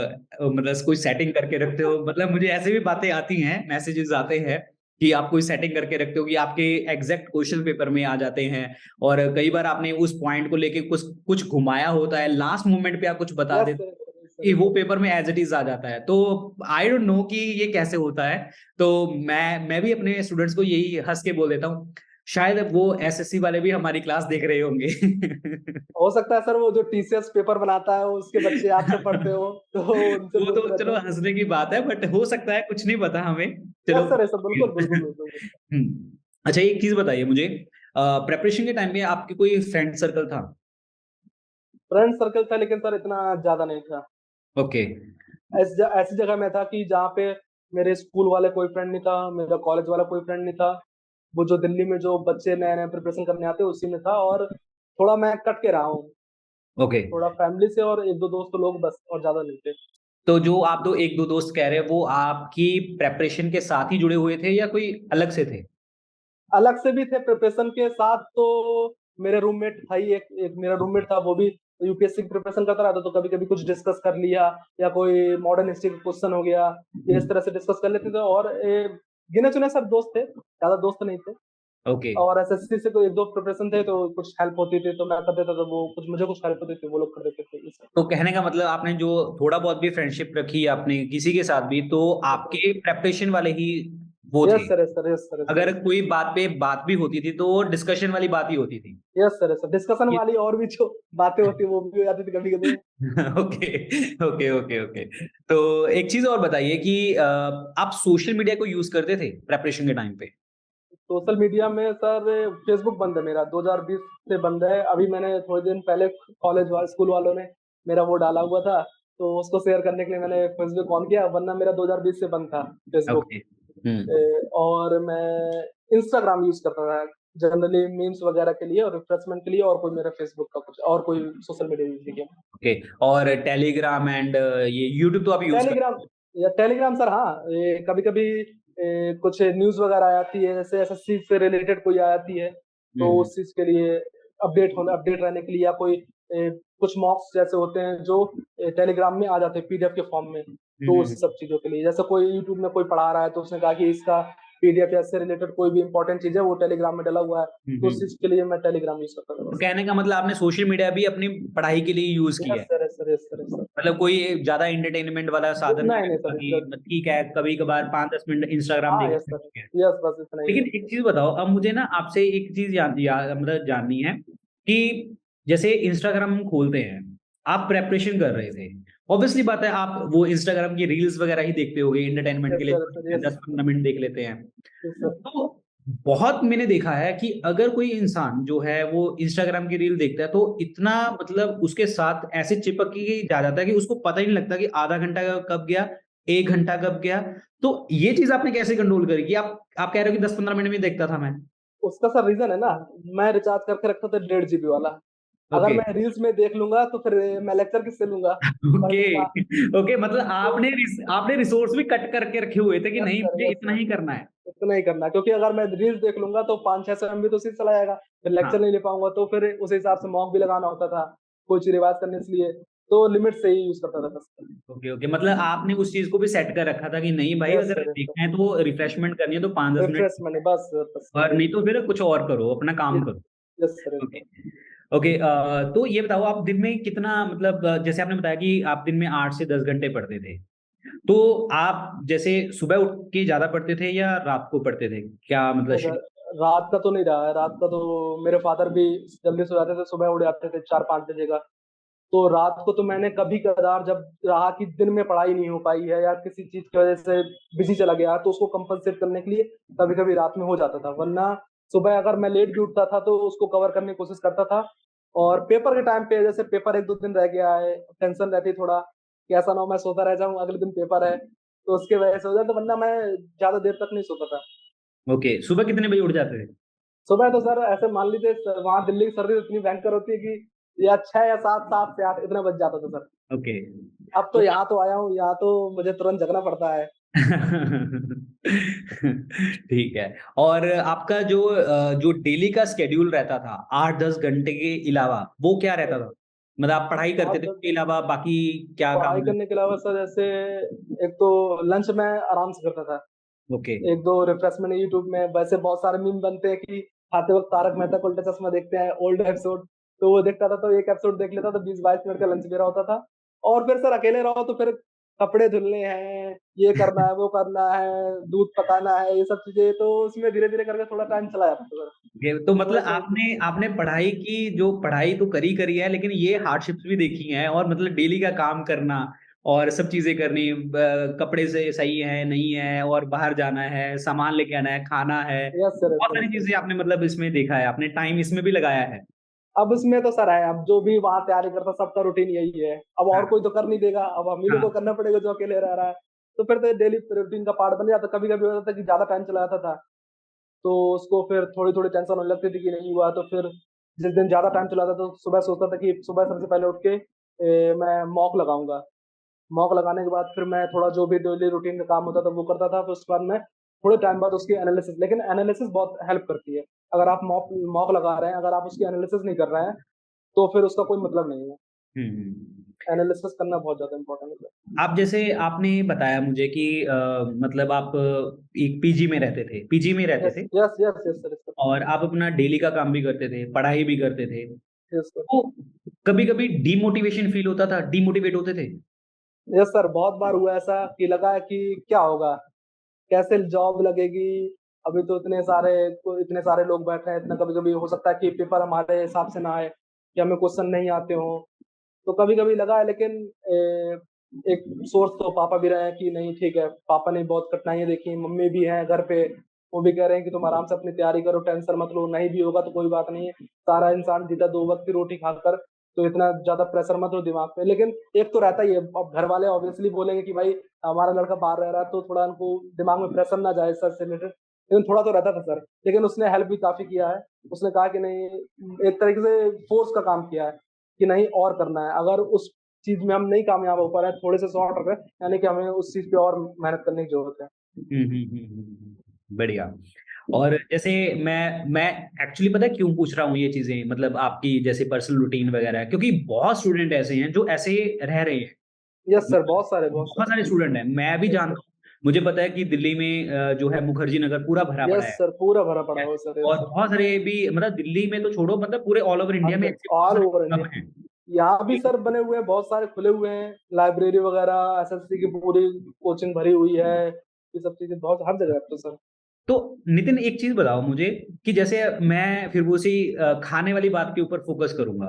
मतलब कोई सेटिंग करके रखते हो, मतलब मुझे ऐसे भी बातें आती हैं, मैसेजेस आते हैं कि आप कोई सेटिंग करके रखते हो कि आपके एग्जैक्ट क्वेश्चन पेपर में आ जाते हैं, और कई बार आपने उस पॉइंट को लेके कुछ कुछ घुमाया होता है, लास्ट मोमेंट पे आप कुछ बता यस देते सर, हो यस सर, कि यस वो सर। पेपर में एज इट इज आ जाता है। तो आई डोंट नो कि ये कैसे होता है। तो मैं भी अपने स्टूडेंट्स को यही हंस के बोल देता हूँ, शायद वो एसएससी वाले भी हमारी क्लास देख रहे होंगे। हो सकता है सर वो जो टीसीएस पेपर बनाता है उसके बच्चे आपसे पढ़ते हो, तो उनसे वो तो बोलते रहते चलो हो। हंसने की बात है, बट हो सकता है, कुछ नहीं पता हमें। चलो। यस सर, यस सर, बिल्कुल बिल्कुल बिल्कुल। अच्छा, एक चीज बताइए मुझे, प्रेपरेशन के टाइम में आपके कोई फ्रेंड सर्कल था? फ्रेंड सर्कल था लेकिन सर इतना ज्यादा नहीं था। ओके। ऐसी जगह में था कि जहाँ पे मेरे स्कूल वाले कोई फ्रेंड नहीं था, मेरा कॉलेज वाला कोई फ्रेंड नहीं था। वो जो दिल्ली में जो बच्चे नए नए प्रिपरेशन करने आते हैं उसी में था, और थोड़ा मैं कट के रहा हूँ, ओके। थोड़ा फैमिली से और एक दो दोस्त लोग बस, और ज्यादा नहीं थे। तो जो आप दो एक दो दोस्त कह रहे हैं वो आपकी प्रेपरेशन के साथ ही जुड़े हुए थे या कोई अलग से थे? अलग से भी थे प्रिपरेशन के साथ, तो मेरे रूममेट था ही, एक मेरा रूममेट था, वो भी यूपीएससी की प्रिपरेशन करता रहता, तो कभी कभी कुछ डिस्कस कर लिया, या कोई मॉडर्न हिस्ट्री का क्वेश्चन हो गया, ये इस तरह से डिस्कस कर लेते थे। और गिने चुने सब दोस्त थे, ज्यादा दोस्त नहीं थे। ओके। और एसएससी से कोई एक दो प्रिपरेशन थे, तो कुछ हेल्प होती थी तो मैं कर देता था, वो कुछ मुझे कुछ हेल्प होती थी वो लोग कर देते थे, ये सब। तो कहने का मतलब आपने जो थोड़ा बहुत भी फ्रेंडशिप रखी आपने किसी के साथ भी, तो आपके प्रेपरेशन वाले ही वो यस थे। Sir, yes sir, yes sir, yes अगर सर, कोई बात पे बात भी होती थी तो डिस्कशन वाली बात ही होती थी। Yes sir, yes sir, discussion ये वाली और भी जो बातें होती है वो भी हो जाती थी कभी कभी। Okay okay okay okay. तो एक चीज और बताइए कि आप सोशल मीडिया को यूज करते थे प्रेपरेशन के टाइम पे? सोशल मीडिया में सर फेसबुक बंद है मेरा, 2020 से बंद है। अभी मैंने थोड़े दिन पहले कॉलेज वाले स्कूल वालों ने मेरा वो डाला हुआ था, तो उसको शेयर करने के लिए मैंने फेसबुक ऑन किया, वरना मेरा 2020 से बंद था फेसबुक। ओके। हम्म। और मैं इंस्टाग्राम यूज करता था जनरली मीम्स वगैरह के लिए और रिफ्रेशमेंट के लिए, और कोई मेरा फेसबुक का कुछ और कोई सोशल मीडिया यूज नहीं किया। ओके। और टेलीग्राम एंड ये यूट्यूब तो आप यूज टेलीग्राम, करते या टेलीग्राम सर, हाँ, कभी कभी कुछ न्यूज वगैरह आ जाती है, जैसे एसएससी से रिलेटेड कोई आ जाती है, हो? तो उस चीज के लिए अपडेट रहने के लिए, या कोई कुछ मॉक्स जैसे होते हैं जो टेलीग्राम में आ जाते हैं पीडीएफ के फॉर्म में, तो हम्म। उस सब चीजों के लिए, जैसे कोई यूट्यूब में कोई पढ़ा रहा है तो उसने कहा कि इसका पीडीएफ या इससे रिलेटेड कोई भी इंपॉर्टेंट चीज है वो टेलीग्राम में डला हुआ है, तो उस चीज के लिए मैं टेलीग्राम यूज करता था तो बस। कहने का मतलब आपने सोशल मीडिया भी अपनी पढ़ाई के लिए यूज किया यस है। Sir, yes sir, yes sir, yes sir. मतलब कोई ज्यादा एंटरटेनमेंट वाला साधन नहीं नहीं नहीं रखा सर, कि ठीक है कभी कभार 5-10 मिनट इंस्टाग्राम हाँ देख यस लेते सर, हैं। यस, बस इतना ही है। लेकिन एक चीज बताओ, अब मुझे ना आपसे एक चीज मतलब जाननी है कि जैसे इंस्टाग्राम हम खोलते हैं, आप प्रेपरेशन कर रहे थे, ऑब्वियसली बात है आप वो इंस्टाग्राम की रील्स वगैरह ही देखते होगे एंटरटेनमेंट के यस लिए, सर, सर, यस, 10-15 मिनट देख लेते हैं। Yes sir. तो बहुत मैंने देखा है कि अगर कोई इंसान जो है वो इंस्टाग्राम की रील देखता है तो इतना मतलब उसके साथ ऐसे चिपक के जा जाता है कि उसको पता ही नहीं लगता कि आधा घंटा कब गया, 1 घंटा कब गया। तो ये चीज आपने कैसे कंट्रोल करी कि आप कह रहे हो कि 10-15 मिनट में देखता था मैं? उसका सर रीजन है ना, मैं रिचार्ज करके रखता था 1.5 GB वाला। अगर ओके। मैं रील्स में देख लूंगा तो फिर मैं लेक्चर किससे लूंगा? ओके। पढ़ने का। ओके मतलब आपने रिसोर्स भी कट करके रखे हुए थे कि यस नहीं सर, मुझे यस इतना सर, ही करना है। इतना ही करना है, क्योंकि अगर मैं रील्स देख लूंगा तो 500-600 MB तो उसी से चला जाएगा, फिर लेक्चर हाँ। नहीं ले पाऊंगा, तो फिर उस हिसाब से मॉक भी लगाना होता था कुछ रिवाइज करने के लिए, तो लिमिट से ही यूज करता था बस। ओके ओके मतलब आपने उस चीज को भी सेट कर रखा था कि नहीं भाई यस अगर सर, यस सर, देखना है तो रिफ्रेशमेंट करनी है तो 5-10 मिनट, रिफ्रेशमेंट, बस बस और वही। नहीं तो फिर कुछ और करो अपना काम करो। Yes sir, yes okay. Sir. Okay. तो ये बताओ आप दिन में कितना मतलब जैसे आपने बताया कि आप दिन में 8 से 10 घंटे पढ़ते थे, तो आप जैसे सुबह उठ के ज्यादा पढ़ते थे या रात को पढ़ते थे, क्या मतलब नहीं सर, रात का तो नहीं रहा है, रात का तो मेरे फादर भी जल्दी सो जाते थे, सुबह उठ जाते थे 4-5 बजे का। तो रात को तो मैंने कभी कदार जब रहा कि दिन में पढ़ाई नहीं हो पाई है या किसी चीज की वजह से बिजी चला गया, तो उसको कंपनसेट करने के लिए कभी कभी रात में हो जाता था, वरना सुबह अगर मैं लेट भी उठता था तो उसको कवर करने की कोशिश करता था। और पेपर के टाइम पे, जैसे पेपर एक दो दिन रह गया है, टेंशन रहती थोड़ा कि ऐसा ना हो मैं सोता रह जाऊं, अगले दिन पेपर है, तो उसके वजह से हो जाता, वरना मैं ज्यादा देर तक नहीं सोता था। ओके सुबह कितने बजे उठ जाते थे? सुबह तो सर ऐसे मान लीजिए वहां दिल्ली की सर्दी इतनी भयंकर होती है कि या 6 या 7, 7 से 8 इतना बज जाता था सर। ओके। अब तो तो यहाँ तो आया हूँ, यहाँ तो मुझे तुरंत जगना पड़ता है। ठीक है। और आपका जो डेली का स्केड्यूल रहता था 8-10 घंटे के अलावा वो क्या रहता था? मतलब आप पढ़ाई करते आठ थे दस उसके अलावा बाकी क्या पढ़ाई काम? करने के अलावा सर, जैसे एक तो लंच में आराम से करता था, ओके। एक दो रिफ्रेशमेंट यूट्यूब में, वैसे बहुत सारे मीम बनते हैं कि खाते वक्त तारक मेहता का उल्टा चश्मा देखते हैं ओल्ड एपिसोड, तो वो देखता था, तो एक एपिसोड देख लेता था, 20-22 मिनट का लंच मेरा होता था। और फिर सर अकेले रहो तो फिर कपड़े धुलने हैं, ये करना है, वो करना है, दूध पकाना है, ये सब चीजें, तो उसमें धीरे धीरे करके थोड़ा टाइम चला जाता था सर। ये तो मतलब वैसे आपने आपने पढ़ाई की, जो पढ़ाई तो करी है लेकिन ये हार्डशिप्स भी देखी हैं, और मतलब डेली का काम करना और सब चीजें करनी, कपड़े से सही है नहीं है, और बाहर जाना है, सामान लेके आना है, खाना है, यस सर, यस बहुत सर, सारी यस सर। चीजें आपने मतलब इसमें देखा है, आपने टाइम इसमें भी लगाया है। अब उसमें तो सर है, अब जो भी वहाँ तैयारी करता सबका रूटीन यही है, अब और हाँ कोई तो कर नहीं देगा, अब हम ही लोग को हाँ। करना पड़ेगा जो अकेले रह रहा है। तो फिर तो डेली रूटीन का पार्ट बन जाता। कभी कभी होता था कि ज्यादा टाइम चला जाता था, तो उसको फिर थोड़ी थोड़ी टेंशन होने लगती थी कि नहीं हुआ। तो फिर जिस दिन ज्यादा टाइम चला था तो सुबह सोचता था कि सुबह सबसे पहले उठ के मैं मॉक लगाऊंगा। मॉक लगाने के बाद फिर मैं थोड़ा जो भी डेली रूटीन का काम होता था वो करता था। फिर उसके बाद मैं थोड़े टाइम बाद उसकी एनालिसिस, लेकिन एनालिसिस बहुत हेल्प करती है। अगर आप मॉक मॉक लगा रहे हैं, अगर आप उसकी एनालिसिस नहीं कर रहे हैं तो फिर उसका कोई मतलब नहीं है। हम्म। एनालिसिस करना बहुत ज्यादा इंपॉर्टेंट है। आप जैसे आपने बताया मुझे कि मतलब आप एक पीजी में रहते थे, पीजी में रहते यस थे yes yes yes sir, yes और आप अपना डेली का काम भी करते थे, पढ़ाई भी करते थे, सर, तो कभी कभी डीमोटिवेशन फील होता था, डीमोटिवेट होते थे? Yes sir. बहुत बार हुआ ऐसा कि लगा है कि क्या होगा, कैसे जॉब लगेगी। अभी तो इतने सारे लोग बैठे हैं, इतना कभी कभी हो सकता है कि पेपर हमारे हिसाब से ना आए, कि हमें क्वेश्चन नहीं आते हो। तो कभी कभी लगा है, लेकिन एक सोर्स तो पापा भी रहे हैं कि नहीं ठीक है, पापा ने बहुत कठिनाइयां देखी, मम्मी भी हैं घर पे, वो भी कह रहे हैं कि तुम आराम से अपनी तैयारी करो, टेंशन मत लो, नहीं भी होगा तो कोई बात नहीं है, सारा इंसान जीता दो वक्त की रोटी खाकर। तो इतना ज्यादा प्रेशर मत लो दिमाग पे। लेकिन एक तो रहता ही है, अब घर वाले ऑब्वियसली बोलेंगे कि भाई हमारा लड़का बाहर रह रहा है, तो थोड़ा उनको दिमाग में प्रेशर ना जाए सर से रिलेटेड। लेकिन थोड़ा तो रहता था सर, लेकिन उसने हेल्प भी काफी किया है। उसने कहा कि नहीं, एक तरीके से फोर्स का काम किया है कि नहीं और करना है। अगर उस चीज में हम नहीं कामयाब हो पा रहे हैं, थोड़े से शॉर्ट रख रहे हैं, यानी कि हमें उस चीज पे और मेहनत करने की जरूरत है। बढ़िया। और जैसे मैं एक्चुअली पता है क्यों पूछ रहा हूँ ये चीजें, मतलब आपकी जैसे पर्सनल रूटीन वगैरह, क्योंकि बहुत स्टूडेंट ऐसे हैं जो ऐसे रह रहे हैं। यस सर, मतलब बहुत सारे, बहुत बहुत सारे सारे। स्टूडेंट हैं, मैं भी यस जानता सर, हूँ। मुझे पता है कि दिल्ली में जो है मुखर्जी नगर पूरा भरा पड़ा यस है। सर, पूरा भरा ठीक पड़ा है? हो सर, यस और सर। बहुत सारे भी, मतलब दिल्ली में तो छोड़ो, मतलब पूरे ऑल ओवर इंडिया हर में जगह, ऐसे बहुत ऑल सारे ओवर क्लब इंडिया। हैं। यहाँ भी सर बने हुए हैं, बहुत सारे खुले हुए हैं, लाइब्रेरी वगैरह, एसएससी की पूरी कोचिंग भरी हुई है। ये सब चीजें बहुत हर जगह है तो सर। तो नितिन एक चीज बताओ मुझे कि जैसे मैं फिर वो उसी खाने वाली बात के ऊपर फोकस करूंगा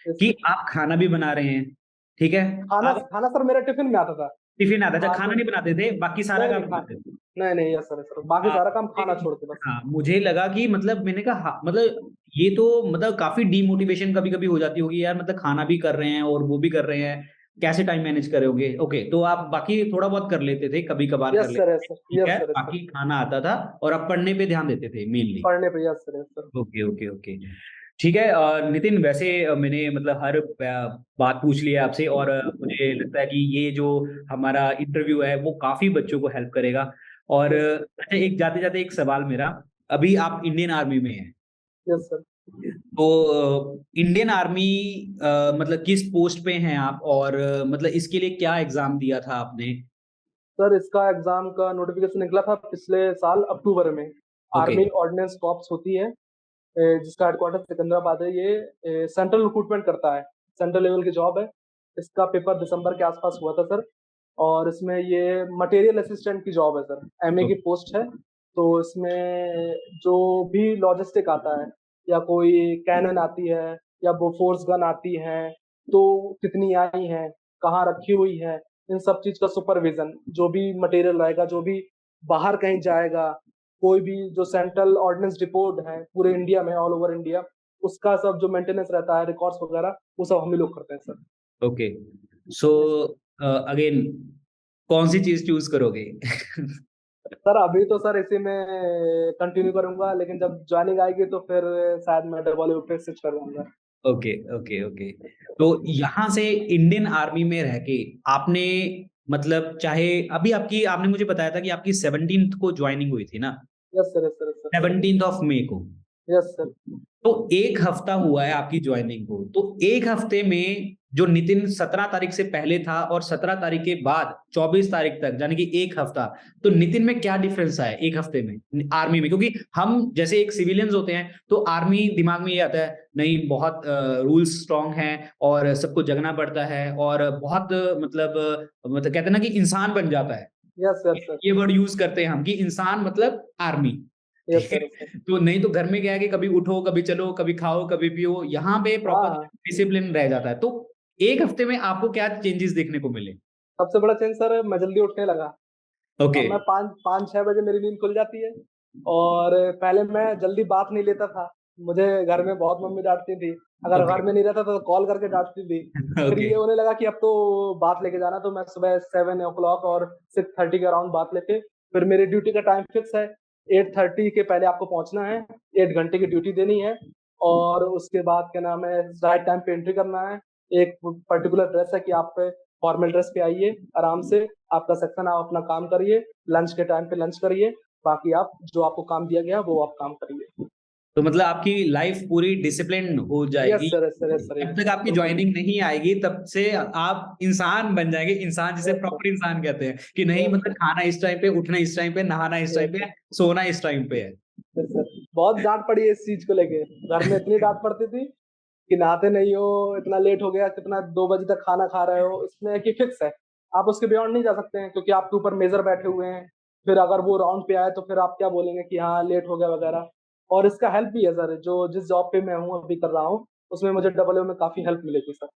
यस कि सर। आप खाना भी बना रहे हैं, ठीक है? खाना आप खाना सर मेरा टिफिन में आता था। टिफिन आता था, हाँ खाना तो नहीं बनाते थे, बाकी सारा नहीं नहीं काम करते थे? नहीं नहीं, यस सर, यस सर, बाकी हाँ सारा काम खाना मुझे छोड़ के बस। हाँ, मुझे लगा कि मतलब मैंने कहा हाँ, मतलब ये तो मतलब काफी डीमोटिवेशन कभी कभी हो जाती होगी यार, मतलब खाना भी कर रहे हैं और वो भी कर रहे हैं, कैसे टाइम मैनेज करोगे? ओके, तो आप बाकी थोड़ा बहुत कर लेते थे, कभी कभार कर यस लेते सर, यस थे, सर, ठीक यस है, सर, यस सर। बाकी खाना आता था और आप पढ़ने पे ध्यान देते थे मेनली। पढ़ने पे, yes sir, yes sir. Okay okay okay, ठीक है। नितिन वैसे मैंने मतलब हर बात पूछ ली है आपसे, और मुझे लगता है कि ये जो हमारा इंटरव्यू है वो काफी बच्चों को हेल्प करेगा। और यस सर, अच्छा, एक जाते जाते एक सवाल मेरा, अभी आप इंडियन आर्मी में हैं, यस सर। तो इंडियन आर्मी मतलब किस पोस्ट पे हैं आप, और मतलब इसके लिए क्या एग्जाम दिया था आपने? सर इसका एग्जाम का नोटिफिकेशन निकला था पिछले साल अक्टूबर में। ओके आर्मी ऑर्डिनेंस कॉर्प्स होती है, जिसका हेडक्वार्टर सिकंदराबाद है। ये सेंट्रल रिक्रूटमेंट करता है, सेंट्रल लेवल की जॉब है। इसका पेपर दिसंबर के आसपास हुआ था सर। और इसमें ये मटेरियल असिस्टेंट की जॉब है सर, एमए की पोस्ट है। तो इसमें जो भी लॉजिस्टिक आता है, या कोई कैनन आती है, या बोफोर्स गन आती है, तो कितनी आई है, कहाँ रखी हुई है, इन सब चीज का सुपरविजन, जो भी मटेरियल रहेगा, जो भी बाहर कहीं जाएगा, कोई भी जो सेंट्रल ऑर्डिनेंस डिपोट है पूरे इंडिया में, ऑल ओवर इंडिया, उसका सब जो मेंटेनेंस रहता है, रिकॉर्ड्स वगैरह, वो सब हम ही लोग करते हैं सर। ओके। सो Yes, sir। अगेन कौन सी चीज चूज करोगे? सर अभी तो सर इसी में कंटिन्यू करूंगा, लेकिन जब ज्वाइनिंग आएगी तो फिर शायद मैं बॉलीवुड पे स्विच कर दूंगा। Okay okay okay. तो यहाँ से इंडियन आर्मी में रह के आपने, मतलब चाहे अभी आपकी, आपने मुझे बताया था कि आपकी 17th को ज्वाइनिंग हुई थी ना, yes sir, yes sir, yes sir. 17 मई को, यस सर। तो एक हफ्ता हुआ है आपकी ज्वाइनिंग को, तो एक हफ्ते में जो नितिन 17 तारीख से पहले था और 17 तारीख के बाद 24 तारीख तक, यानी कि एक हफ्ता, तो नितिन में क्या डिफरेंस आया एक हफ्ते में आर्मी में? क्योंकि हम जैसे एक सिविलियंस होते हैं तो आर्मी दिमाग में ये आता है, नहीं बहुत रूल्स स्ट्रांग हैं और सबको जगना पड़ता है, और बहुत मतलब कहते हैं ना कि इंसान बन जाता है, यस यस सर। ये वर्ड यूज करते हैं हम कि इंसान मतलब आर्मी। यस ठीक है? Sir, yes sir. तो नहीं तो घर में क्या है कि कभी उठो कभी चलो, कभी खाओ कभी पियो, यहाँ पे प्रॉपर हाँ, डिसिप्लिन रह जाता है। तो एक हफ्ते में आपको क्या चेंजेस देखने को मिले? सबसे बड़ा चेंज सर, मैं जल्दी उठने लगा। ओके। अब मैं पाँच पाँच छह बजे मेरी नींद खुल जाती है। और पहले मैं जल्दी बात नहीं लेता था, मुझे घर में बहुत मम्मी डाँटती थी। अगर ओके। घर में नहीं रहता तो कॉल करके डाँटती थी। फिर ओके। ये होने लगा कि अब तो बात लेके जाना, तो मैं सुबह 7 ओ क्लॉक और 6:30 के अराउंड बात लेके, फिर मेरी ड्यूटी का टाइम फिक्स है, 8:30 के पहले आपको पहुँचना है, 8 घंटे की ड्यूटी देनी है और उसके बाद क्या नाम है, राइट टाइम पे एंट्री करना है। एक पर्टिकुलर ड्रेस है कि आप फॉर्मल ड्रेस पे आइए, आराम से आपका सेक्शन, आप अपना काम करिए, लंच के टाइम पे लंच करिए, बाकी आप जो आपको काम दिया गया वो आप काम करिए। तो मतलब आपकी लाइफ पूरी डिसिप्लिन हो यस जाएगी। Sir, yes sir, yes sir, जब तक आपकी बिल्कुल। जॉइनिंग नहीं आएगी तब से आप इंसान बन जाएँगे, इंसान जिसे यस सर, प्रॉपर इंसान कहते हैं, कि नहीं यस मतलब सर, खाना इस टाइम पे, उठना इस टाइम पे, नहाना इस टाइम यस पे सर, है, सोना इस टाइम पे है। Yes sir. बहुत डाँट पड़ी है इस चीज़ को लेके। घर में इतनी डाँट पड़ती थी कि नहाते नहीं हो, इतना लेट हो गया, कितना 2 बजे तक खाना खा रहे हो। इसमें है कि फिक्स है, आप उसके बियॉन्ड नहीं जा सकते हैं क्योंकि आपके ऊपर मेजर बैठे हुए हैं। फिर अगर वो राउंड पे आए तो फिर आप क्या बोलेंगे कि हाँ, लेट हो गया वगैरह। और इसका हेल्प भी है सर, जो जिस जॉब पे मैं हूँ, अभी कर रहा हूँ, उसमें मुझे डबल ओ में काफ़ी हेल्प मिलेगी sir.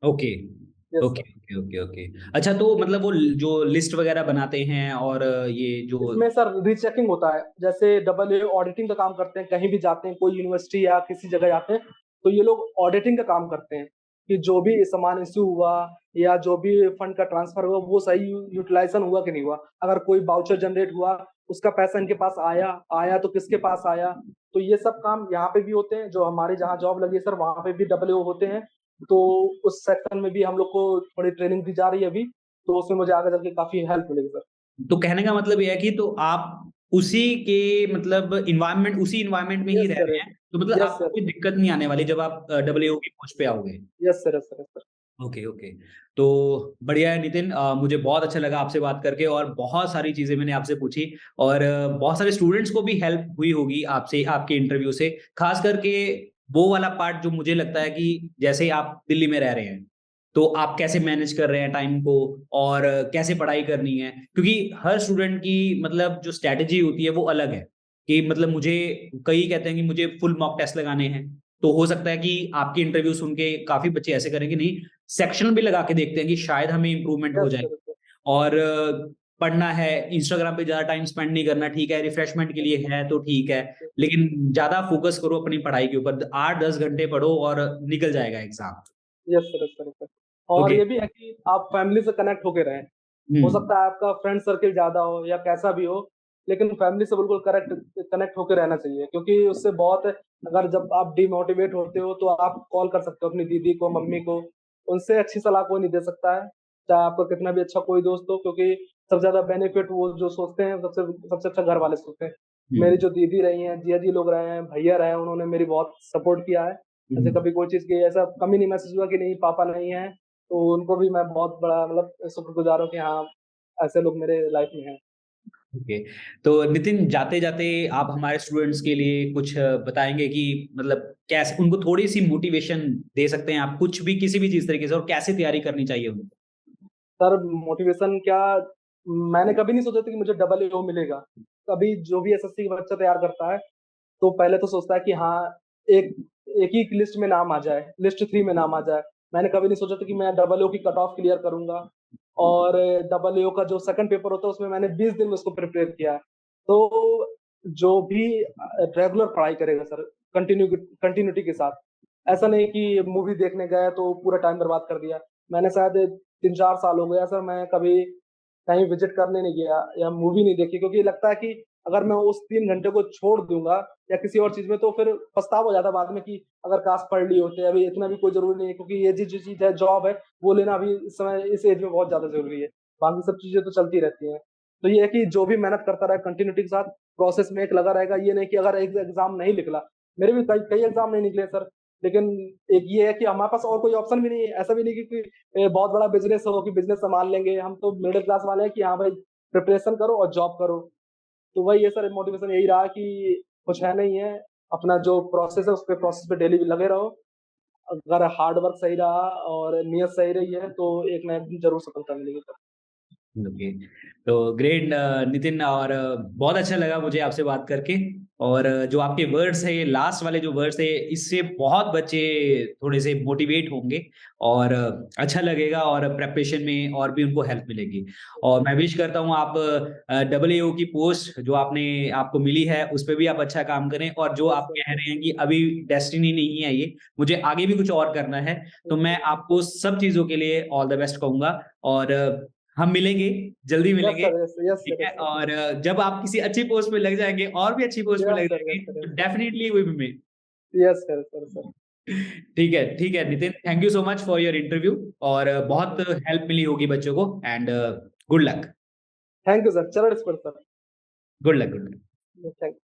Okay, yes okay, sir. Okay, okay, okay. अच्छा तो मतलब वो जो लिस्ट वगैरह बनाते हैं और ये जो इसमें सर रीचेकिंग होता है। जैसे डबल ए ऑडिटिंग का काम करते हैं, कहीं भी जाते हैं, कोई यूनिवर्सिटी या किसी जगह जाते हैं, तो ये लोग ऑडिटिंग का काम करते हैं कि जो भी सामान इश्यू हुआ या जो भी फंड का ट्रांसफर हुआ, वो सही यूटिलाइजेशन हुआ कि नहीं हुआ। अगर कोई वाउचर जनरेट हुआ, उसका पैसा इनके पास आया, आया तो किसके पास आया। तो ये सब काम यहाँ पे भी होते हैं, जो हमारी जहाँ जॉब लगी है सर, वहाँ पे भी डबल ओ होते हैं। तो उस सेक्शन में भी हम लोग को थोड़ी ट्रेनिंग दी जा रही है अभी, तो उसमें मुझे आगे चल के काफ़ी हेल्प मिलेगी सर। तो कहने का मतलब ये है कि तो आप उसी के मतलब उसी एनवायरनमेंट में ही यस रह सर, रहे हैं, तो मतलब यस आपको सर, कोई दिक्कत नहीं आने वाली जब आप डब्ल्यूओ की पोस्ट पे आओगे। Yes sir, yes sir, yes sir. Okay, okay. तो बढ़िया है नितिन, मुझे बहुत अच्छा लगा आपसे बात करके और बहुत सारी चीज़ें मैंने आपसे पूछी और बहुत सारे स्टूडेंट्स को भी हेल्प हुई होगी आपसे, आपके इंटरव्यू से। ख़ास करके वो वाला पार्ट जो मुझे लगता है कि जैसे आप दिल्ली में रह रहे हैं, तो आप कैसे मैनेज कर रहे हैं टाइम को और कैसे पढ़ाई करनी है? क्योंकि हर स्टूडेंट की मतलब जो स्ट्रैटेजी होती है वो अलग है, कि मतलब मुझे कई कहते हैं कि मुझे फुल मॉक टेस्ट लगाने हैं, तो हो सकता है कि आपके इंटरव्यू सुन के काफ़ी बच्चे ऐसे करें कि नहीं सेक्शन भी लगा के देखते हैं कि शायद हमें इम्प्रूवमेंट हो यस जाए सर, यस सर। और पढ़ना है, इंस्टाग्राम पे ज़्यादा टाइम स्पेंड नहीं करना, ठीक है, रिफ्रेशमेंट के लिए है तो ठीक है, लेकिन ज़्यादा फोकस करो अपनी पढ़ाई के ऊपर। 8-10 घंटे पढ़ो और निकल जाएगा exam. Yes sir, yes sir, yes sir. और ओके। ये भी है कि आप फैमिली से कनेक्ट होके रहें। हुँ, हो सकता है आपका फ्रेंड सर्किल ज़्यादा हो या कैसा भी हो, लेकिन फैमिली से बिल्कुल कनेक्ट होके रहना चाहिए क्योंकि उससे बहुत, अगर जब आप डिमोटिवेट होते हो तो आप कॉल कर सकते हो अपनी दीदी को, मम्मी को। उनसे अच्छी सलाह कोई नहीं दे सकता है, चाहे आपका कितना भी अच्छा कोई दोस्त हो, क्योंकि सबसे ज़्यादा बेनिफिट वो जो सोचते हैं, सबसे सबसे अच्छा घर वाले सोचते हैं। हुँ, मेरी जो दीदी रही हैं, जीजा जी लोग रहे हैं, भैया रहे हैं, उन्होंने मेरी बहुत सपोर्ट किया है। ऐसे हुँ। कभी कोई चीज़ की ऐसा कमी नहीं महसूस हुआ कि नहीं पापा नहीं हैं, तो उनको भी मैं बहुत बड़ा मतलब शुक्रगुज़ार हूँ कि हाँ, ऐसे लोग मेरे लाइफ में हैं। ओके। तो नितिन जाते-जाते आप हमारे स्टूडेंट्स के लिए कुछ बताएँगे कि मतलब कैसे उनको थोड़ी-सी मोटिवेशन दे सकते हैं आप कुछ भी किसी भी चीज़ तरीके से और कैसे तैयारी करनी चाहिए उनको? सर मोटिवेशन क्या, मैंने कभी नहीं सोचा था कि मुझे डबल ए ओ मिलेगा। कभी जो भी एसएससी का बच्चा तैयार करता है, तो पहले तो सोचता है कि हाँ, एक एक ही लिस्ट में नाम आ जाए, लिस्ट 3 में नाम आ जाए। मैंने कभी नहीं सोचा था कि मैं डबल ओ की कट ऑफ क्लियर करूँगा और डबल ए ओ का जो सेकंड पेपर होता है उसमें मैंने 20 दिन में उसको प्रिपेयर किया है। तो जो भी रेगुलर पढ़ाई करेगा सर, कंटिन्यूटी के साथ, ऐसा नहीं कि मूवी देखने गए तो पूरा टाइम बर्बाद कर दिया। मैंने शायद 3-4 साल हो गया सर, मैं कभी कहीं विज़िट करने नहीं गया या मूवी नहीं देखी, क्योंकि लगता है कि अगर मैं उस 3 घंटे को छोड़ दूँगा या किसी और चीज़ में, तो फिर पछतावा हो जाता है बाद में कि अगर काश पढ़ लिए होते। अभी इतना भी कोई ज़रूरी नहीं है, क्योंकि ये जो चीज़ है, जॉब है, वो लेना अभी इस समय इस एज में बहुत ज़्यादा ज़रूरी है। बाकी सब चीज़ें तो चलती रहती हैं। तो ये है कि जो भी मेहनत करता रहे कंटिन्यूटी के साथ, प्रोसेस में एक लगा रहेगा, ये नहीं कि अगर एक एग्ज़ाम नहीं निकला, मेरे भी कई कई एग्ज़ाम नहीं निकले सर, लेकिन एक ये है कि हमारे पास और कोई ऑप्शन भी नहीं है। ऐसा भी नहीं कि बहुत बड़ा बिज़नेस हो कि बिज़नेस सँभाल लेंगे, हम तो मिडल क्लास वाले हैं कि हाँ भाई, प्रिपरेशन करो और जॉब करो। तो वही है सर, मोटिवेशन यही रहा कि कुछ है नहीं है, अपना जो प्रोसेस है उसपे प्रोसेस पे डेली लगे रहो। अगर हार्ड वर्क सही रहा और नियत सही रही है तो एक ना एक दिन ज़रूर सफलता मिलेगी सर। ओके, तो ग्रेट नितिन, और बहुत अच्छा लगा मुझे आपसे बात करके। और जो आपके वर्ड्स है, ये लास्ट वाले जो वर्ड्स है, इससे बहुत बच्चे थोड़े से मोटिवेट होंगे और अच्छा लगेगा, और प्रेपरेशन में और भी उनको हेल्प मिलेगी। और मैं विश करता हूँ आप AAO की पोस्ट जो आपको मिली है उस पे भी आप अच्छा काम करें, और जो यस आप सर, कह रहे हैं कि अभी डेस्टिनी नहीं है ये, मुझे आगे भी कुछ और करना है, तो मैं आपको सब चीजों के लिए ऑल द बेस्ट कहूंगा। और हम मिलेंगे, जल्दी यस मिलेंगे, सर, यस यस ठीक सर, है? यस सर, और जब आप किसी अच्छी पोस्ट पे लग जाएँगे और भी अच्छी पोस्ट पे यस लग सर, जाएँगे, यस सर, तो yes sir, definitely we will meet. Yes sir, sir, sir. ठीक है Nitin, thank you so much for your interview, और बहुत हेल्प मिली होगी बच्चों को, and good luck, thank you sir, चरण स्पर्श sir. Good luck, good luck. Thank